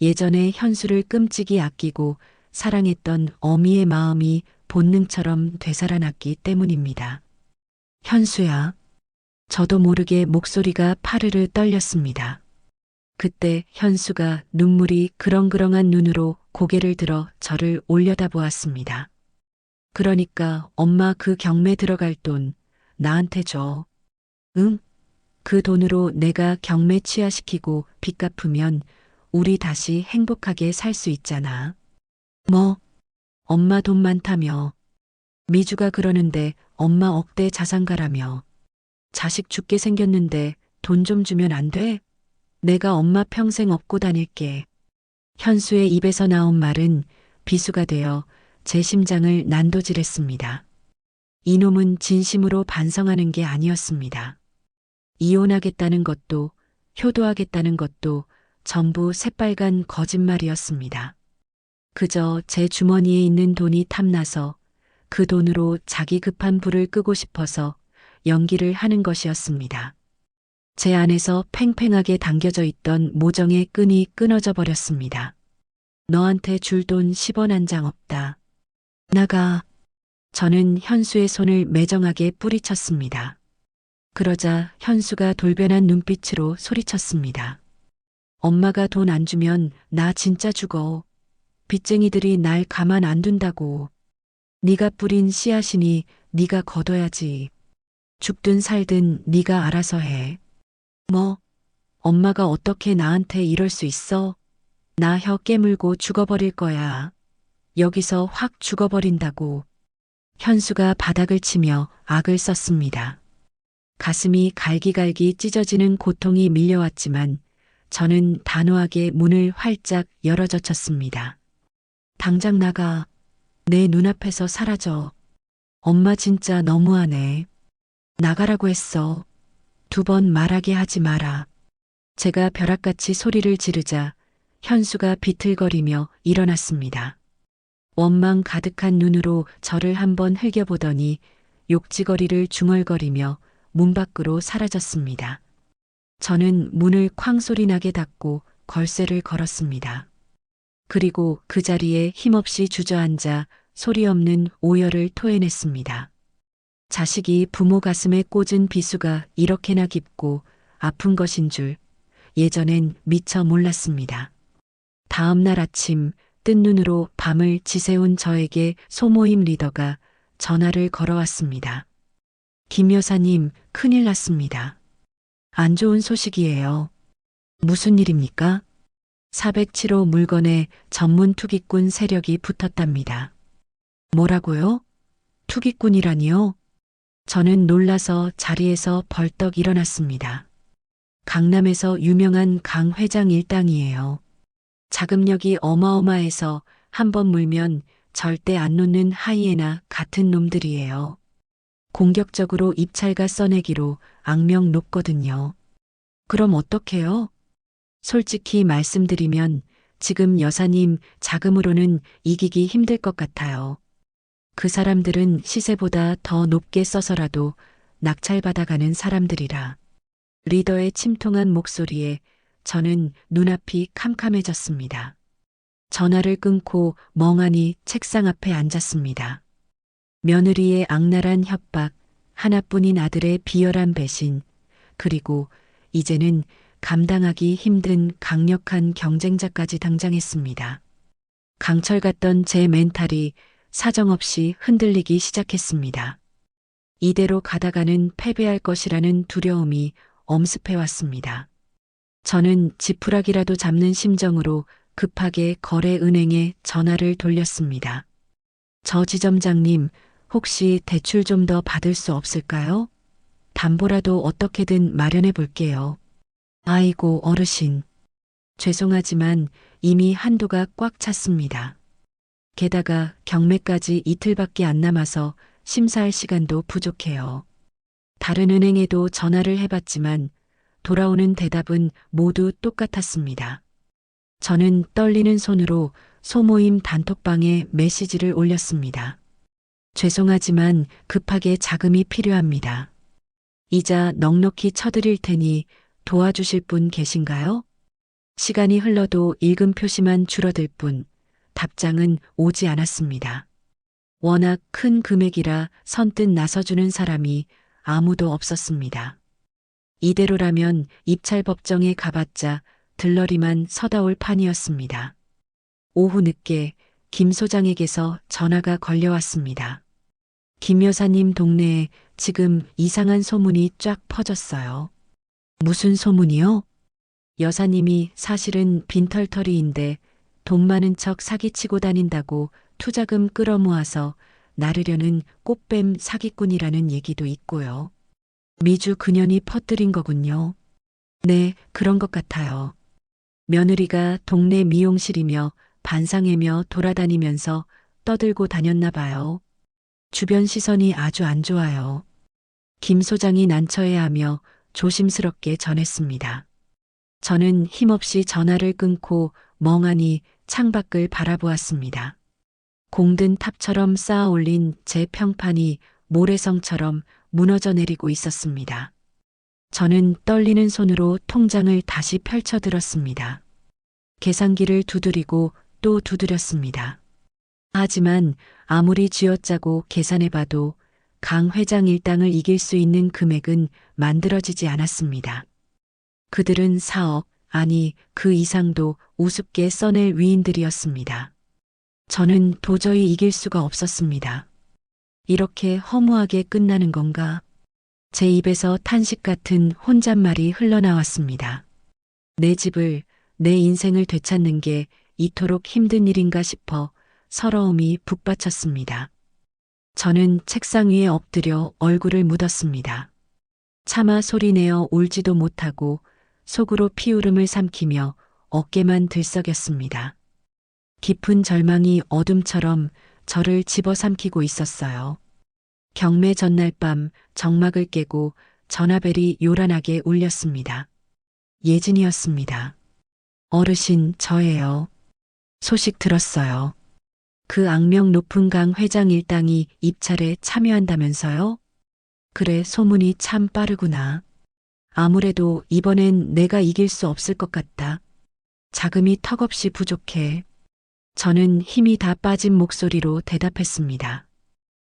예전에 현수를 끔찍이 아끼고 사랑했던 어미의 마음이 본능처럼 되살아났기 때문입니다. 현수야. 저도 모르게 목소리가 파르르 떨렸습니다. 그때 현수가 눈물이 그렁그렁한 눈으로 고개를 들어 저를 올려다보았습니다. 그러니까 엄마 그 경매 들어갈 돈 나한테 줘. 응? 그 돈으로 내가 경매 취하시키고 빚 갚으면 우리 다시 행복하게 살 수 있잖아. 뭐? 엄마 돈 많다며. 미주가 그러는데 엄마 억대 자산가라며. 자식 죽게 생겼는데 돈 좀 주면 안 돼? 내가 엄마 평생 업고 다닐게. 현수의 입에서 나온 말은 비수가 되어 제 심장을 난도질했습니다. 이놈은 진심으로 반성하는 게 아니었습니다. 이혼하겠다는 것도 효도하겠다는 것도 전부 새빨간 거짓말이었습니다. 그저 제 주머니에 있는 돈이 탐나서 그 돈으로 자기 급한 불을 끄고 싶어서 연기를 하는 것이었습니다. 제 안에서 팽팽하게 당겨져 있던 모정의 끈이 끊어져 버렸습니다. 너한테 줄 돈 10원 한 장 없다. 나가. 저는 현수의 손을 매정하게 뿌리쳤습니다. 그러자 현수가 돌변한 눈빛으로 소리쳤습니다. 엄마가 돈 안 주면 나 진짜 죽어. 빚쟁이들이 날 가만 안 둔다고. 네가 뿌린 씨앗이니 네가 거둬야지. 죽든 살든 네가 알아서 해. 뭐? 엄마가 어떻게 나한테 이럴 수 있어? 나 혀 깨물고 죽어버릴 거야. 여기서 확 죽어버린다고. 현수가 바닥을 치며 악을 썼습니다. 가슴이 갈기갈기 찢어지는 고통이 밀려왔지만 저는 단호하게 문을 활짝 열어젖혔습니다. 당장 나가. 내 눈앞에서 사라져. 엄마 진짜 너무하네. 나가라고 했어. 2번 말하게 하지 마라. 제가 벼락같이 소리를 지르자 현수가 비틀거리며 일어났습니다. 원망 가득한 눈으로 저를 한번 흘겨보더니 욕지거리를 중얼거리며 문 밖으로 사라졌습니다. 저는 문을 쾅 소리 나게 닫고 걸쇠를 걸었습니다. 그리고 그 자리에 힘없이 주저앉아 소리 없는 오열을 토해냈습니다. 자식이 부모 가슴에 꽂은 비수가 이렇게나 깊고 아픈 것인 줄 예전엔 미처 몰랐습니다. 다음 날 아침 뜬 눈으로 밤을 지새운 저에게 소모임 리더가 전화를 걸어왔습니다. 김 여사님, 큰일 났습니다. 안 좋은 소식이에요. 무슨 일입니까? 407호 물건에 전문 투기꾼 세력이 붙었답니다. 뭐라고요? 투기꾼이라니요? 저는 놀라서 자리에서 벌떡 일어났습니다. 강남에서 유명한 강 회장 일당이에요. 자금력이 어마어마해서 한 번 물면 절대 안 놓는 하이에나 같은 놈들이에요. 공격적으로 입찰과 써내기로 악명 높거든요. 그럼 어떡해요? 솔직히 말씀드리면 지금 여사님 자금으로는 이기기 힘들 것 같아요. 그 사람들은 시세보다 더 높게 써서라도 낙찰받아가는 사람들이라. 리더의 침통한 목소리에 저는 눈앞이 캄캄해졌습니다. 전화를 끊고 멍하니 책상 앞에 앉았습니다. 며느리의 악랄한 협박, 하나뿐인 아들의 비열한 배신, 그리고 이제는 감당하기 힘든 강력한 경쟁자까지 등장했습니다. 강철 같던 제 멘탈이 사정없이 흔들리기 시작했습니다. 이대로 가다가는 패배할 것이라는 두려움이 엄습해왔습니다. 저는 지푸라기라도 잡는 심정으로 급하게 거래은행에 전화를 돌렸습니다. 저 지점장님, 혹시 대출 좀 더 받을 수 없을까요? 담보라도 어떻게든 마련해 볼게요. 아이고, 어르신. 죄송하지만 이미 한도가 꽉 찼습니다. 게다가 경매까지 이틀밖에 안 남아서 심사할 시간도 부족해요. 다른 은행에도 전화를 해봤지만 돌아오는 대답은 모두 똑같았습니다. 저는 떨리는 손으로 소모임 단톡방에 메시지를 올렸습니다. 죄송하지만 급하게 자금이 필요합니다. 이자 넉넉히 쳐드릴 테니 도와주실 분 계신가요? 시간이 흘러도 읽음 표시만 줄어들 뿐 답장은 오지 않았습니다. 워낙 큰 금액이라 선뜻 나서주는 사람이 아무도 없었습니다. 이대로라면 입찰 법정에 가봤자 들러리만 서다 올 판이었습니다. 오후 늦게 김 소장에게서 전화가 걸려왔습니다. 김 여사님 동네에 지금 이상한 소문이 쫙 퍼졌어요. 무슨 소문이요? 여사님이 사실은 빈털터리인데 돈 많은 척 사기치고 다닌다고 투자금 끌어모아서 나르려는 꽃뱀 사기꾼이라는 얘기도 있고요. 미주 그년이 퍼뜨린 거군요. 네, 그런 것 같아요. 며느리가 동네 미용실이며 반상회며 돌아다니면서 떠들고 다녔나 봐요. 주변 시선이 아주 안 좋아요. 김 소장이 난처해하며 조심스럽게 전했습니다. 저는 힘없이 전화를 끊고 멍하니 창밖을 바라보았습니다. 공든 탑처럼 쌓아 올린 제 평판이 모래성처럼 무너져 내리고 있었습니다. 저는 떨리는 손으로 통장을 다시 펼쳐들었습니다. 계산기를 두드리고 또 두드렸습니다. 하지만 아무리 쥐어짜고 계산해봐도 강 회장 일당을 이길 수 있는 금액은 만들어지지 않았습니다. 그들은 4억, 아니 그 이상도 우습게 써낼 위인들이었습니다. 저는 도저히 이길 수가 없었습니다. 이렇게 허무하게 끝나는 건가? 제 입에서 탄식 같은 혼잣말이 흘러나왔습니다. 내 집을, 내 인생을 되찾는 게 이토록 힘든 일인가 싶어 서러움이 북받쳤습니다. 저는 책상 위에 엎드려 얼굴을 묻었습니다. 차마 소리내어 울지도 못하고 속으로 피울음을 삼키며 어깨만 들썩였습니다. 깊은 절망이 어둠처럼 저를 집어삼키고 있었어요. 경매 전날 밤 정막을 깨고 전화벨이 요란하게 울렸습니다. 예진이었습니다. 어르신, 저예요. 소식 들었어요. 그 악명 높은 강 회장 일당이 입찰에 참여한다면서요? 그래, 소문이 참 빠르구나. 아무래도 이번엔 내가 이길 수 없을 것 같다. 자금이 턱없이 부족해. 저는 힘이 다 빠진 목소리로 대답했습니다.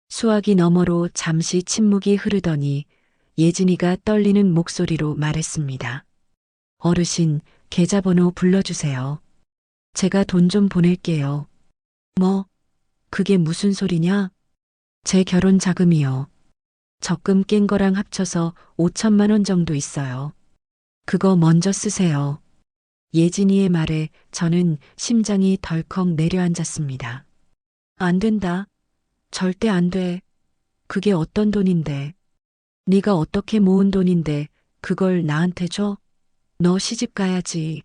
수화기 너머로 잠시 침묵이 흐르더니 예진이가 떨리는 목소리로 말했습니다. 어르신, 계좌번호 불러주세요. 제가 돈 좀 보낼게요. 뭐? 그게 무슨 소리냐? 제 결혼 자금이요. 적금 깬 거랑 합쳐서 5천만 원 정도 있어요. 그거 먼저 쓰세요. 예진이의 말에 저는 심장이 덜컥 내려앉았습니다. 안 된다. 절대 안 돼. 그게 어떤 돈인데. 네가 어떻게 모은 돈인데 그걸 나한테 줘? 너 시집 가야지.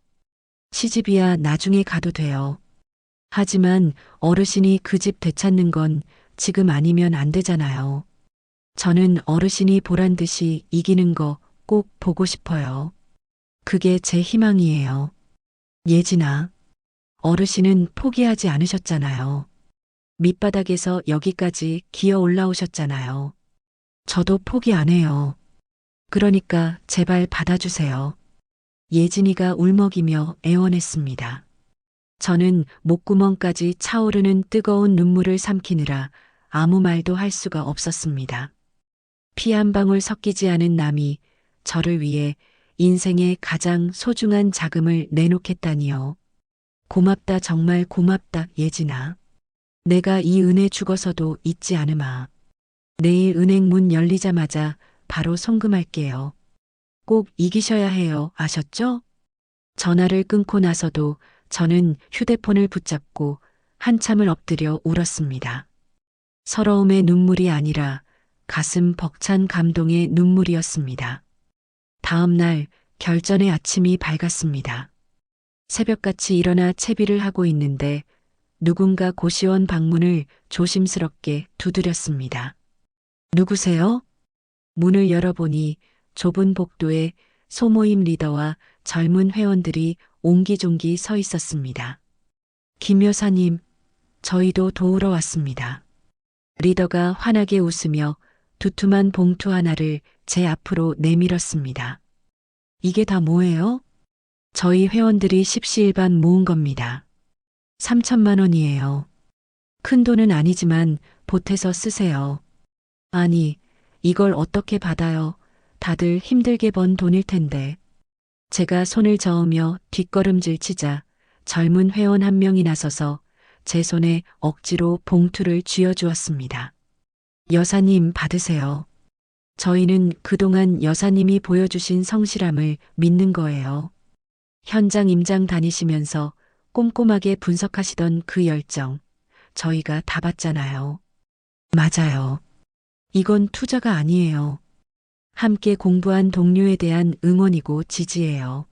시집이야 나중에 가도 돼요. 하지만 어르신이 그 집 되찾는 건 지금 아니면 안 되잖아요. 저는 어르신이 보란 듯이 이기는 거 꼭 보고 싶어요. 그게 제 희망이에요. 예진아, 어르신은 포기하지 않으셨잖아요. 밑바닥에서 여기까지 기어 올라오셨잖아요. 저도 포기 안 해요. 그러니까 제발 받아주세요. 예진이가 울먹이며 애원했습니다. 저는 목구멍까지 차오르는 뜨거운 눈물을 삼키느라 아무 말도 할 수가 없었습니다. 피 한 방울 섞이지 않은 남이 저를 위해 인생의 가장 소중한 자금을 내놓겠다니요. 고맙다 정말 고맙다 예진아. 내가 이 은혜 죽어서도 잊지 않으마. 내일 은행 문 열리자마자 바로 송금할게요. 꼭 이기셔야 해요. 아셨죠? 전화를 끊고 나서도 저는 휴대폰을 붙잡고 한참을 엎드려 울었습니다. 서러움의 눈물이 아니라 가슴 벅찬 감동의 눈물이었습니다. 다음 날 결전의 아침이 밝았습니다. 새벽같이 일어나 채비를 하고 있는데 누군가 고시원 방문을 조심스럽게 두드렸습니다. 누구세요? 문을 열어보니 좁은 복도에 소모임 리더와 젊은 회원들이 옹기종기 서 있었습니다. 김 여사님, 저희도 도우러 왔습니다. 리더가 환하게 웃으며 두툼한 봉투 하나를 제 앞으로 내밀었습니다. 이게 다 뭐예요? 저희 회원들이 십시일반 모은 겁니다. 3천만 원이에요. 큰 돈은 아니지만 보태서 쓰세요. 아니, 이걸 어떻게 받아요? 다들 힘들게 번 돈일 텐데. 제가 손을 저으며 뒷걸음질 치자 젊은 회원 한 명이 나서서 제 손에 억지로 봉투를 쥐어주었습니다. 여사님 받으세요. 저희는 그동안 여사님이 보여주신 성실함을 믿는 거예요. 현장 임장 다니시면서 꼼꼼하게 분석하시던 그 열정, 저희가 다 봤잖아요. 맞아요. 이건 투자가 아니에요. 함께 공부한 동료에 대한 응원이고 지지예요.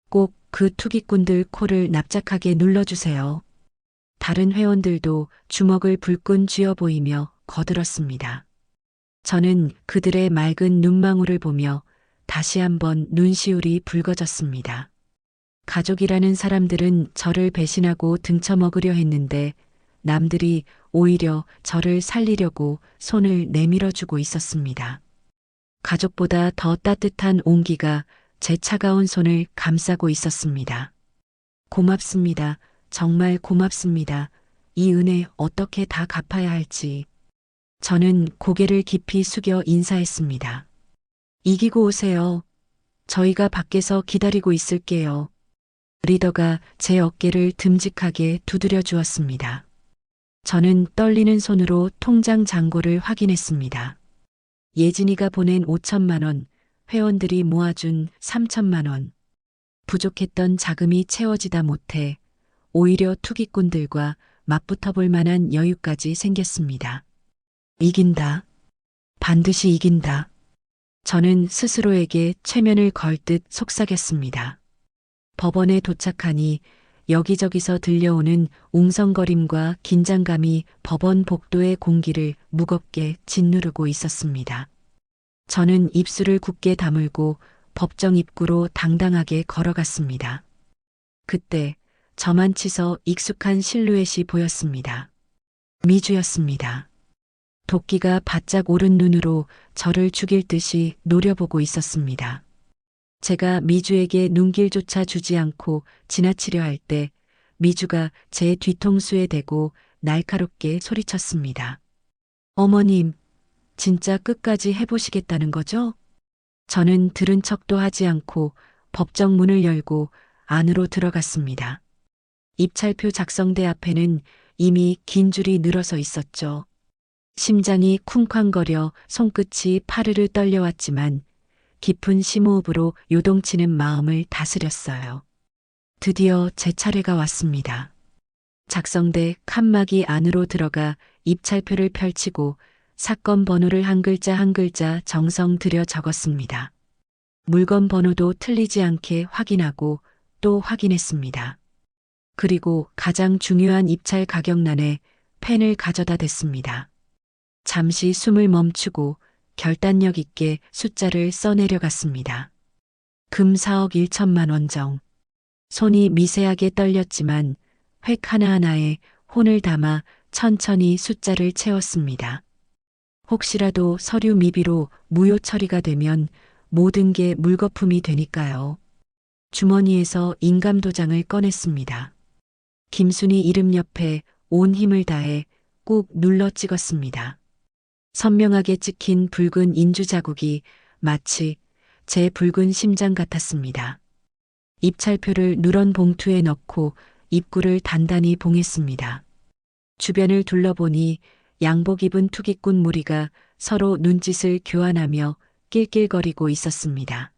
꼭 그 투기꾼들 코를 납작하게 눌러주세요. 다른 회원들도 주먹을 불끈 쥐어 보이며 거들었습니다. 저는 그들의 맑은 눈망울을 보며 다시 한번 눈시울이 붉어졌습니다. 가족이라는 사람들은 저를 배신하고 등쳐먹으려 했는데 남들이 오히려 저를 살리려고 손을 내밀어주고 있었습니다. 가족보다 더 따뜻한 온기가 제 차가운 손을 감싸고 있었습니다. 고맙습니다. 정말 고맙습니다. 이 은혜 어떻게 다 갚아야 할지. 저는 고개를 깊이 숙여 인사했습니다. 이기고 오세요. 저희가 밖에서 기다리고 있을게요. 리더가 제 어깨를 듬직하게 두드려 주었습니다. 저는 떨리는 손으로 통장 잔고를 확인했습니다. 예진이가 보낸 5천만 원, 회원들이 모아준 3천만 원. 부족했던 자금이 채워지다 못해 오히려 투기꾼들과 맞붙어 볼 만한 여유까지 생겼습니다. 이긴다. 반드시 이긴다. 저는 스스로에게 최면을 걸 듯 속삭였습니다. 법원에 도착하니 여기저기서 들려오는 웅성거림과 긴장감이 법원 복도의 공기를 무겁게 짓누르고 있었습니다. 저는 입술을 굳게 다물고 법정 입구로 당당하게 걸어갔습니다. 그때 저만 치서 익숙한 실루엣이 보였습니다. 미주였습니다. 도끼가 바짝 오른 눈으로 저를 죽일 듯이 노려보고 있었습니다. 제가 미주에게 눈길조차 주지 않고 지나치려 할 때 미주가 제 뒤통수에 대고 날카롭게 소리쳤습니다. 어머님, 진짜 끝까지 해보시겠다는 거죠? 저는 들은 척도 하지 않고 법정 문을 열고 안으로 들어갔습니다. 입찰표 작성대 앞에는 이미 긴 줄이 늘어서 있었죠. 심장이 쿵쾅거려 손끝이 파르르 떨려왔지만 깊은 심호흡으로 요동치는 마음을 다스렸어요. 드디어 제 차례가 왔습니다. 작성대 칸막이 안으로 들어가 입찰표를 펼치고 사건 번호를 한 글자 한 글자 정성 들여 적었습니다. 물건 번호도 틀리지 않게 확인하고 또 확인했습니다. 그리고 가장 중요한 입찰 가격란에 펜을 가져다 댔습니다. 잠시 숨을 멈추고 결단력 있게 숫자를 써내려갔습니다. 금 4억 1천만 원 정. 손이 미세하게 떨렸지만 획 하나하나에 혼을 담아 천천히 숫자를 채웠습니다. 혹시라도 서류 미비로 무효 처리가 되면 모든 게 물거품이 되니까요. 주머니에서 인감도장을 꺼냈습니다. 김순희 이름 옆에 온 힘을 다해 꾹 눌러 찍었습니다. 선명하게 찍힌 붉은 인주 자국이 마치 제 붉은 심장 같았습니다. 입찰표를 누런 봉투에 넣고 입구를 단단히 봉했습니다. 주변을 둘러보니 양복 입은 투기꾼 무리가 서로 눈짓을 교환하며 낄낄거리고 있었습니다.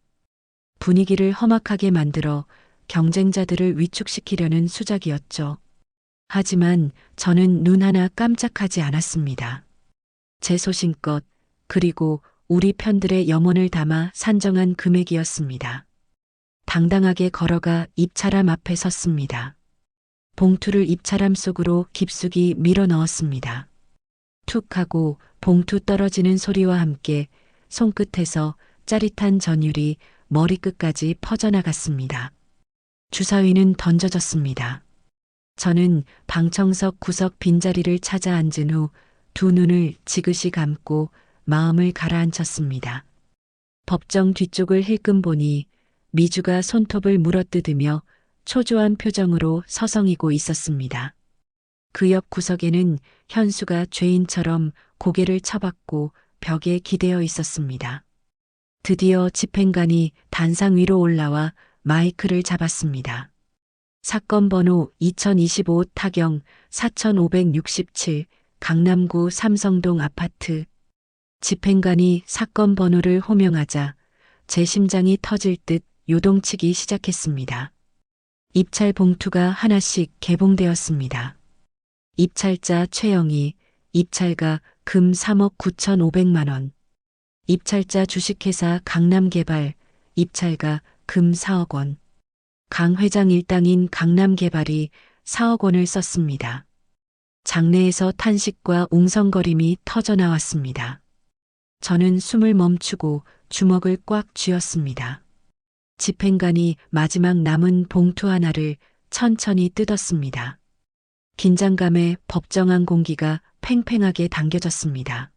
분위기를 험악하게 만들어 경쟁자들을 위축시키려는 수작이었죠. 하지만 저는 눈 하나 깜짝하지 않았습니다. 제 소신껏 그리고 우리 편들의 염원을 담아 산정한 금액이었습니다. 당당하게 걸어가 입찰함 앞에 섰습니다. 봉투를 입찰함 속으로 깊숙이 밀어 넣었습니다. 툭 하고 봉투 떨어지는 소리와 함께 손끝에서 짜릿한 전율이 머리끝까지 퍼져나갔습니다. 주사위는 던져졌습니다. 저는 방청석 구석 빈자리를 찾아 앉은 후 두 눈을 지그시 감고 마음을 가라앉혔습니다. 법정 뒤쪽을 힐끔 보니 미주가 손톱을 물어뜯으며 초조한 표정으로 서성이고 있었습니다. 그 옆 구석에는 현수가 죄인처럼 고개를 쳐박고 벽에 기대어 있었습니다. 드디어 집행관이 단상 위로 올라와 마이크를 잡았습니다. 사건 번호 2025 타경 4567 강남구 삼성동 아파트. 집행관이 사건 번호를 호명하자 제 심장이 터질 듯 요동치기 시작했습니다. 입찰 봉투가 하나씩 개봉되었습니다. 입찰자 최영희, 입찰가 금 3억 9,500만 원. 입찰자 주식회사 강남개발, 입찰가 금 4억 원. 강 회장 일당인 강남개발이 4억 원을 썼습니다. 장내에서 탄식과 웅성거림이 터져나왔습니다. 저는 숨을 멈추고 주먹을 꽉 쥐었습니다. 집행관이 마지막 남은 봉투 하나를 천천히 뜯었습니다. 긴장감에 법정한 공기가 팽팽하게 당겨졌습니다.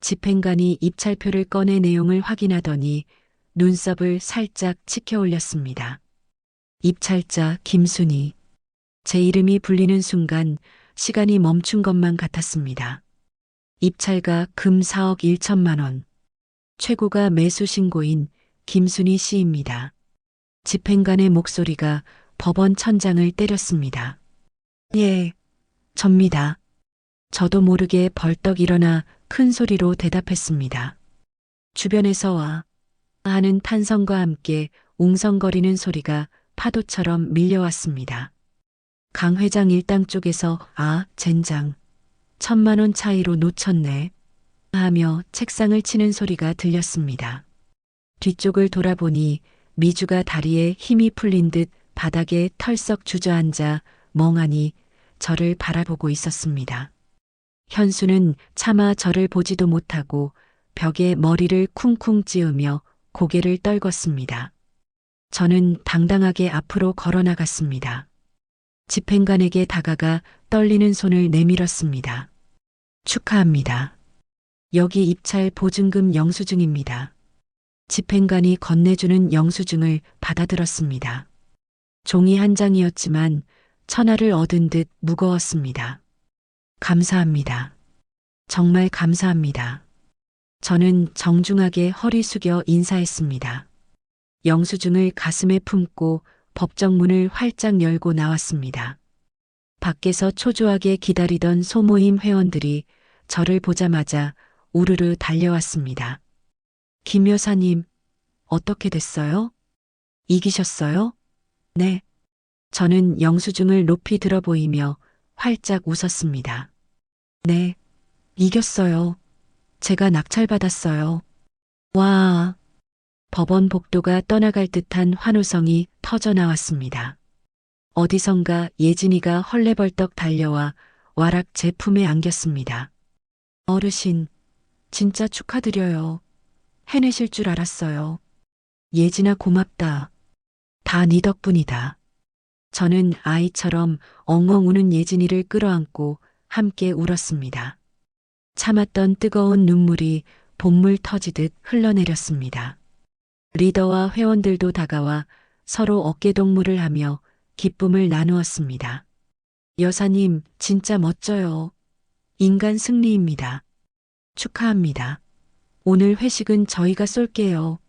집행관이 입찰표를 꺼내 내용을 확인하더니 눈썹을 살짝 치켜 올렸습니다. 입찰자 김순희. 제 이름이 불리는 순간 시간이 멈춘 것만 같았습니다. 입찰가 금 4억 1천만 원. 최고가 매수 신고인 김순희 씨입니다. 집행관의 목소리가 법원 천장을 때렸습니다. 예, 접니다. 저도 모르게 벌떡 일어나 큰 소리로 대답했습니다. 주변에서 와 하는 탄성과 함께 웅성거리는 소리가 파도처럼 밀려왔습니다. 강 회장 일당 쪽에서 아, 젠장. 1,000만 원 차이로 놓쳤네. 하며 책상을 치는 소리가 들렸습니다. 뒤쪽을 돌아보니 미주가 다리에 힘이 풀린 듯 바닥에 털썩 주저앉아 멍하니 저를 바라보고 있었습니다. 현수는 차마 저를 보지도 못하고 벽에 머리를 쿵쿵 찌우며 고개를 떨궜습니다. 저는 당당하게 앞으로 걸어나갔습니다. 집행관에게 다가가 떨리는 손을 내밀었습니다. 축하합니다. 여기 입찰 보증금 영수증입니다. 집행관이 건네주는 영수증을 받아들었습니다. 종이 한 장이었지만 천하를 얻은 듯 무거웠습니다. 감사합니다. 정말 감사합니다. 저는 정중하게 허리 숙여 인사했습니다. 영수증을 가슴에 품고 법정 문을 활짝 열고 나왔습니다. 밖에서 초조하게 기다리던 소모임 회원들이 저를 보자마자 우르르 달려왔습니다. 김 여사님, 어떻게 됐어요? 이기셨어요? 네. 저는 영수증을 높이 들어 보이며 활짝 웃었습니다. 네, 이겼어요. 제가 낙찰받았어요. 와, 법원 복도가 떠나갈 듯한 환호성이 터져 나왔습니다. 어디선가 예진이가 헐레벌떡 달려와 와락 제 품에 안겼습니다. 어르신, 진짜 축하드려요. 해내실 줄 알았어요. 예진아 고맙다. 다 네 덕분이다. 저는 아이처럼 엉엉 우는 예진이를 끌어안고 함께 울었습니다. 참았던 뜨거운 눈물이 본물 터지듯 흘러내렸습니다. 리더와 회원들도 다가와 서로 어깨동무를 하며 기쁨을 나누었습니다. 여사님, 진짜 멋져요. 인간 승리입니다. 축하합니다. 오늘 회식은 저희가 쏠게요.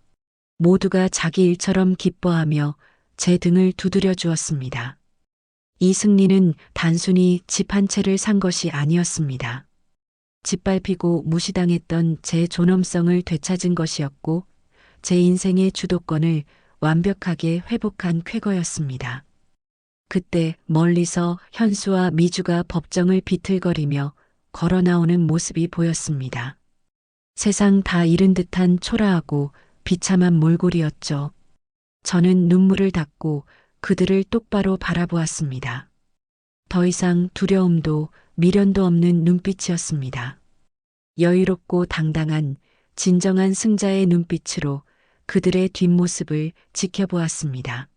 모두가 자기 일처럼 기뻐하며 제 등을 두드려 주었습니다. 이 승리는 단순히 집 한 채를 산 것이 아니었습니다. 짓밟히고 무시당했던 제 존엄성을 되찾은 것이었고, 제 인생의 주도권을 완벽하게 회복한 쾌거였습니다. 그때 멀리서 현수와 미주가 법정을 비틀거리며 걸어 나오는 모습이 보였습니다. 세상 다 잃은 듯한 초라하고 비참한 몰골이었죠. 저는 눈물을 닦고 그들을 똑바로 바라보았습니다. 더 이상 두려움도 미련도 없는 눈빛이었습니다. 여유롭고 당당한 진정한 승자의 눈빛으로 그들의 뒷모습을 지켜보았습니다.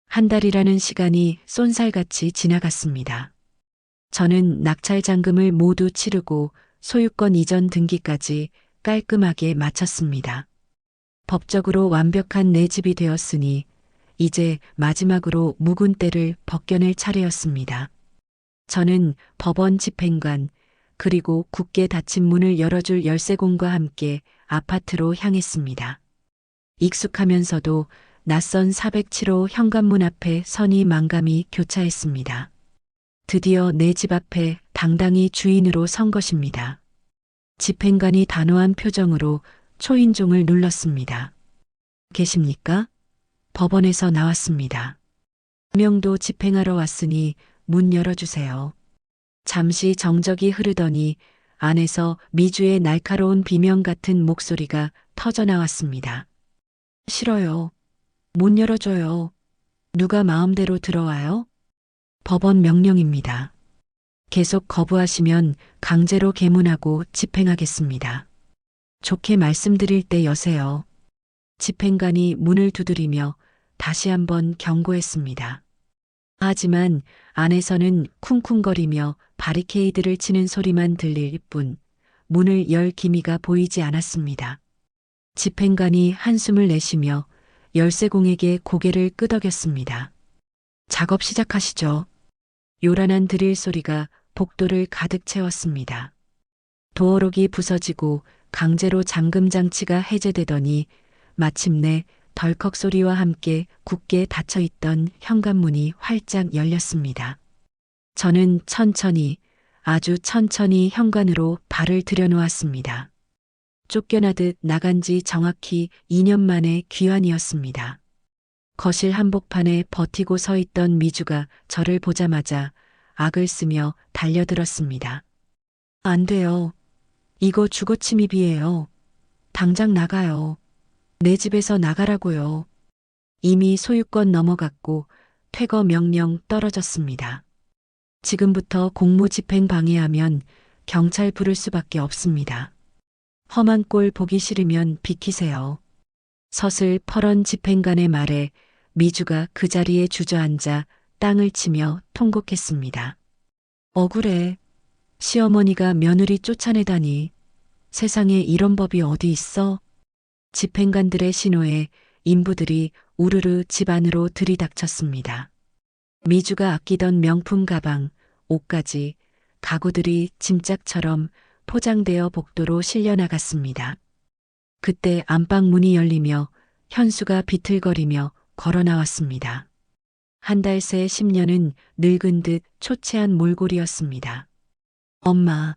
한 달이라는 시간이 쏜살같이 지나갔습니다. 저는 낙찰 잔금을 모두 치르고 소유권 이전 등기까지 깔끔하게 마쳤습니다. 법적으로 완벽한 내 집이 되었으니 이제 마지막으로 묵은 때를 벗겨낼 차례였습니다. 저는 법원 집행관 그리고 굳게 닫힌 문을 열어줄 열쇠공과 함께 아파트로 향했습니다. 익숙하면서도 낯선 407호 현관문 앞에 선이 만감이 교차했습니다. 드디어 내 집 앞에 당당히 주인으로 선 것입니다. 집행관이 단호한 표정으로 초인종을 눌렀습니다. 계십니까? 법원에서 나왔습니다. 명도 집행하러 왔으니 문 열어주세요. 잠시 정적이 흐르더니 안에서 미주의 날카로운 비명 같은 목소리가 터져 나왔습니다. 싫어요. 못 열어줘요. 누가 마음대로 들어와요? 법원 명령입니다. 계속 거부하시면 강제로 개문하고 집행하겠습니다. 좋게 말씀드릴 때 여세요. 집행관이 문을 두드리며 다시 한번 경고했습니다. 하지만 안에서는 쿵쿵거리며 바리케이드를 치는 소리만 들릴 뿐 문을 열 기미가 보이지 않았습니다. 집행관이 한숨을 내쉬며 열쇠공에게 고개를 끄덕였습니다. 작업 시작하시죠. 요란한 드릴 소리가 복도를 가득 채웠습니다. 도어록이 부서지고 강제로 잠금 장치가 해제되더니 마침내 덜컥 소리와 함께 굳게 닫혀있던 현관문이 활짝 열렸습니다. 저는 천천히, 아주 천천히 현관으로 발을 들여놓았습니다. 쫓겨나듯 나간 지 정확히 2년 만의 귀환이었습니다. 거실 한복판에 버티고 서 있던 미주가 저를 보자마자 악을 쓰며 달려들었습니다. 안 돼요. 이거 주거 침입이에요. 당장 나가요. 내 집에서 나가라고요. 이미 소유권 넘어갔고 퇴거 명령 떨어졌습니다. 지금부터 공무집행 방해하면 경찰 부를 수밖에 없습니다. 험한 꼴 보기 싫으면 비키세요. 서슬 펄언 집행관의 말에 미주가 그 자리에 주저앉아 땅을 치며 통곡했습니다. 억울해. 시어머니가 며느리 쫓아내다니. 세상에 이런 법이 어디 있어? 집행관들의 신호에 인부들이 우르르 집 안으로 들이닥쳤습니다. 미주가 아끼던 명품 가방, 옷까지 가구들이 짐짝처럼 포장되어 복도로 실려나갔습니다. 그때 안방 문이 열리며 현수가 비틀거리며 걸어 나왔습니다. 한 달 새 10년은 늙은 듯 초췌한 몰골이었습니다. 엄마.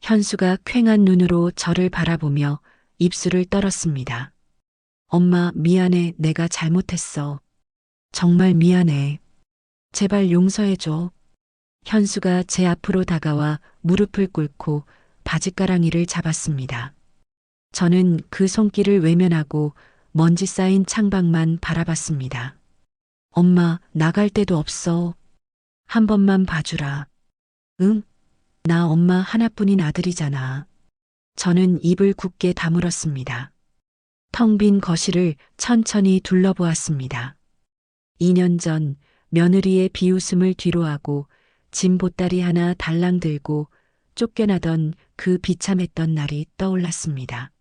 현수가 퀭한 눈으로 저를 바라보며 입술을 떨었습니다. 엄마 미안해. 내가 잘못했어. 정말 미안해. 제발 용서해줘. 현수가 제 앞으로 다가와 무릎을 꿇고 바짓가랑이를 잡았습니다. 저는 그 손길을 외면하고 먼지 쌓인 창밖만 바라봤습니다. 엄마, 나갈 데도 없어. 한 번만 봐주라. 응? 나 엄마 하나뿐인 아들이잖아. 저는 입을 굳게 다물었습니다. 텅 빈 거실을 천천히 둘러보았습니다. 2년 전 며느리의 비웃음을 뒤로하고 짐 보따리 하나 달랑 들고 쫓겨나던 그 비참했던 날이 떠올랐습니다.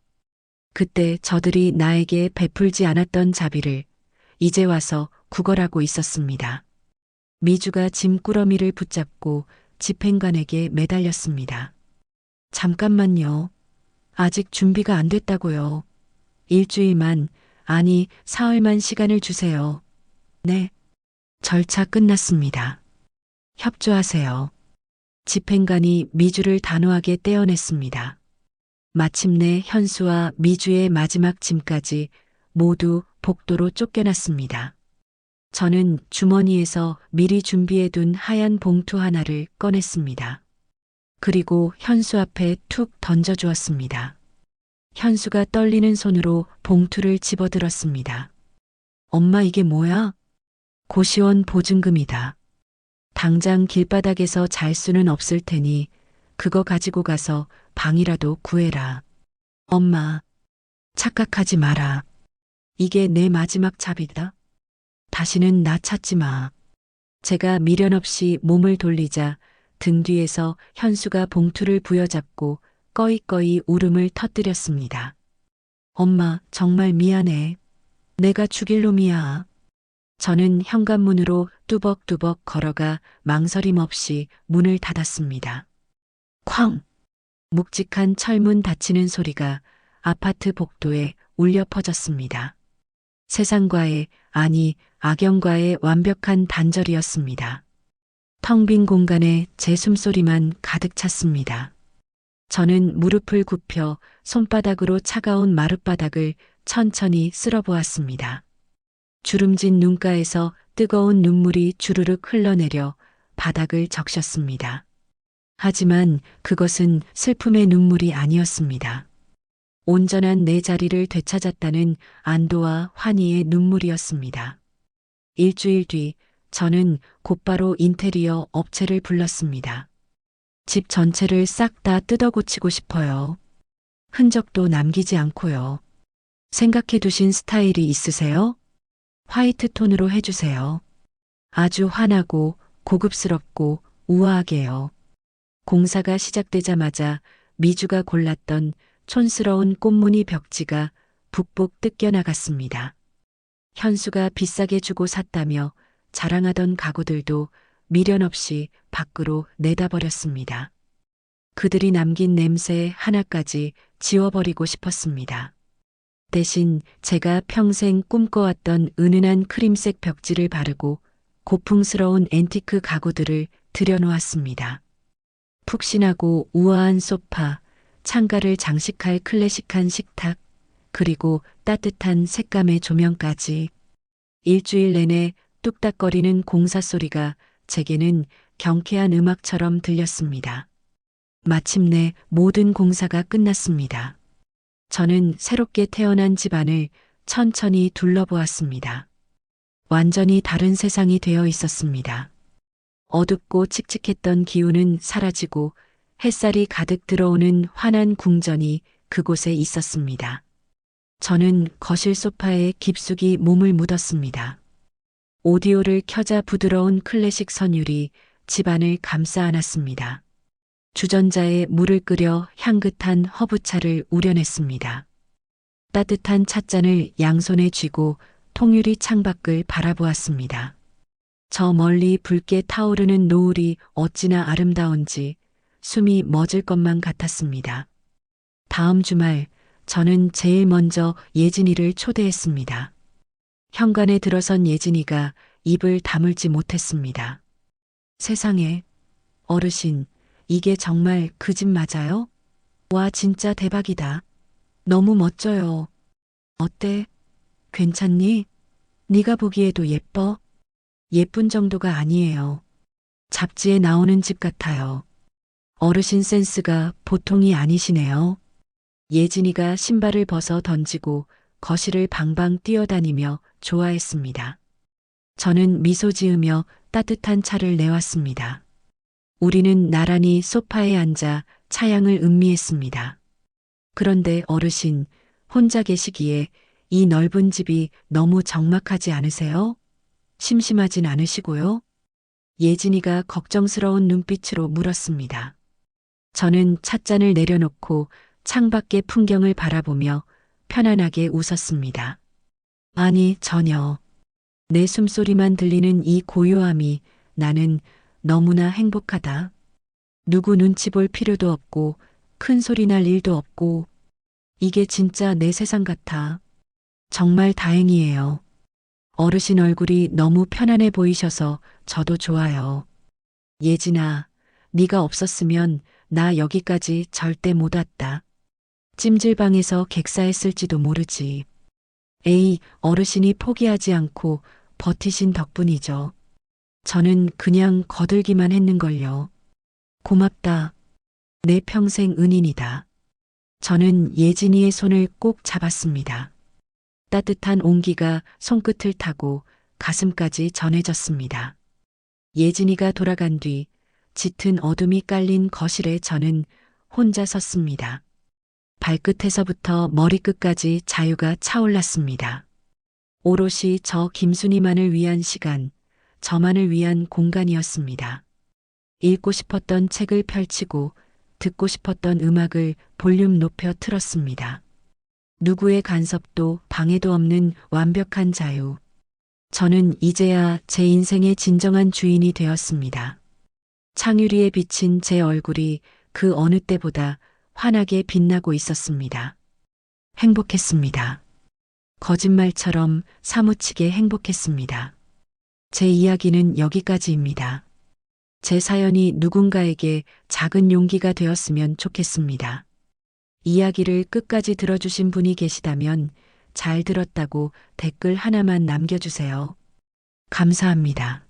그때 저들이 나에게 베풀지 않았던 자비를 이제 와서 구걸하고 있었습니다. 미주가 짐꾸러미를 붙잡고 집행관에게 매달렸습니다. 잠깐만요. 아직 준비가 안 됐다고요. 일주일만, 아니, 사흘만 시간을 주세요. 네. 절차 끝났습니다. 협조하세요. 집행관이 미주를 단호하게 떼어냈습니다. 마침내 현수와 미주의 마지막 짐까지 모두 복도로 쫓겨났습니다. 저는 주머니에서 미리 준비해둔 하얀 봉투 하나를 꺼냈습니다. 그리고 현수 앞에 툭 던져주었습니다. 현수가 떨리는 손으로 봉투를 집어들었습니다. 엄마, 이게 뭐야? 고시원 보증금이다. 당장 길바닥에서 잘 수는 없을 테니 그거 가지고 가서 방이라도 구해라. 엄마, 착각하지 마라. 이게 내 마지막 잡이다. 다시는 나 찾지 마. 제가 미련 없이 몸을 돌리자 등 뒤에서 현수가 봉투를 부여잡고 꺼이꺼이 울음을 터뜨렸습니다. 엄마, 정말 미안해. 내가 죽일 놈이야. 저는 현관문으로 뚜벅뚜벅 걸어가 망설임 없이 문을 닫았습니다. 쾅! 묵직한 철문 닫히는 소리가 아파트 복도에 울려 퍼졌습니다. 세상과의, 아니, 악영과의 완벽한 단절이었습니다. 텅 빈 공간에 제 숨소리만 가득 찼습니다. 저는 무릎을 굽혀 손바닥으로 차가운 마룻바닥을 천천히 쓸어보았습니다. 주름진 눈가에서 뜨거운 눈물이 주르륵 흘러내려 바닥을 적셨습니다. 하지만 그것은 슬픔의 눈물이 아니었습니다. 온전한 내 자리를 되찾았다는 안도와 환희의 눈물이었습니다. 일주일 뒤 저는 곧바로 인테리어 업체를 불렀습니다. 집 전체를 싹 다 뜯어고치고 싶어요. 흔적도 남기지 않고요. 생각해 두신 스타일이 있으세요? 화이트 톤으로 해주세요. 아주 환하고 고급스럽고 우아하게요. 공사가 시작되자마자 미주가 골랐던 촌스러운 꽃무늬 벽지가 북북 뜯겨나갔습니다. 현수가 비싸게 주고 샀다며 자랑하던 가구들도 미련 없이 밖으로 내다버렸습니다. 그들이 남긴 냄새 하나까지 지워버리고 싶었습니다. 대신 제가 평생 꿈꿔왔던 은은한 크림색 벽지를 바르고 고풍스러운 앤티크 가구들을 들여놓았습니다. 푹신하고 우아한 소파, 창가를 장식할 클래식한 식탁, 그리고 따뜻한 색감의 조명까지. 일주일 내내 뚝딱거리는 공사 소리가 제게는 경쾌한 음악처럼 들렸습니다. 마침내 모든 공사가 끝났습니다. 저는 새롭게 태어난 집안을 천천히 둘러보았습니다. 완전히 다른 세상이 되어 있었습니다. 어둡고 칙칙했던 기운은 사라지고 햇살이 가득 들어오는 환한 궁전이 그곳에 있었습니다. 저는 거실 소파에 깊숙이 몸을 묻었습니다. 오디오를 켜자 부드러운 클래식 선율이 집안을 감싸 안았습니다. 주전자에 물을 끓여 향긋한 허브차를 우려냈습니다. 따뜻한 찻잔을 양손에 쥐고 통유리 창밖을 바라보았습니다. 저 멀리 붉게 타오르는 노을이 어찌나 아름다운지 숨이 멎을 것만 같았습니다. 다음 주말 저는 제일 먼저 예진이를 초대했습니다. 현관에 들어선 예진이가 입을 다물지 못했습니다. 세상에, 어르신, 이게 정말 그 집 맞아요? 와, 진짜 대박이다. 너무 멋져요. 어때? 괜찮니? 네가 보기에도 예뻐? 예쁜 정도가 아니에요. 잡지에 나오는 집 같아요. 어르신 센스가 보통이 아니시네요. 예진이가 신발을 벗어 던지고 거실을 방방 뛰어다니며 좋아했습니다. 저는 미소 지으며 따뜻한 차를 내왔습니다. 우리는 나란히 소파에 앉아 차양을 음미했습니다. 그런데 어르신, 혼자 계시기에 이 넓은 집이 너무 적막하지 않으세요? 심심하진 않으시고요? 예진이가 걱정스러운 눈빛으로 물었습니다. 저는 찻잔을 내려놓고 창밖의 풍경을 바라보며 편안하게 웃었습니다. 아니, 전혀. 내 숨소리만 들리는 이 고요함이 나는 너무나 행복하다. 누구 눈치 볼 필요도 없고 큰 소리 날 일도 없고 이게 진짜 내 세상 같아. 정말 다행이에요. 어르신 얼굴이 너무 편안해 보이셔서 저도 좋아요. 예진아, 네가 없었으면 나 여기까지 절대 못 왔다. 찜질방에서 객사했을지도 모르지. 에이, 어르신이 포기하지 않고 버티신 덕분이죠. 저는 그냥 거들기만 했는걸요. 고맙다. 내 평생 은인이다. 저는 예진이의 손을 꼭 잡았습니다. 따뜻한 온기가 손끝을 타고 가슴까지 전해졌습니다. 예진이가 돌아간 뒤 짙은 어둠이 깔린 거실에 저는 혼자 섰습니다. 발끝에서부터 머리끝까지 자유가 차올랐습니다. 오롯이 저 김순이만을 위한 시간, 저만을 위한 공간이었습니다. 읽고 싶었던 책을 펼치고 듣고 싶었던 음악을 볼륨 높여 틀었습니다. 누구의 간섭도 방해도 없는 완벽한 자유. 저는 이제야 제 인생의 진정한 주인이 되었습니다. 창유리에 비친 제 얼굴이 그 어느 때보다 환하게 빛나고 있었습니다. 행복했습니다. 거짓말처럼 사무치게 행복했습니다. 제 이야기는 여기까지입니다. 제 사연이 누군가에게 작은 용기가 되었으면 좋겠습니다. 이야기를 끝까지 들어주신 분이 계시다면 잘 들었다고 댓글 하나만 남겨주세요. 감사합니다.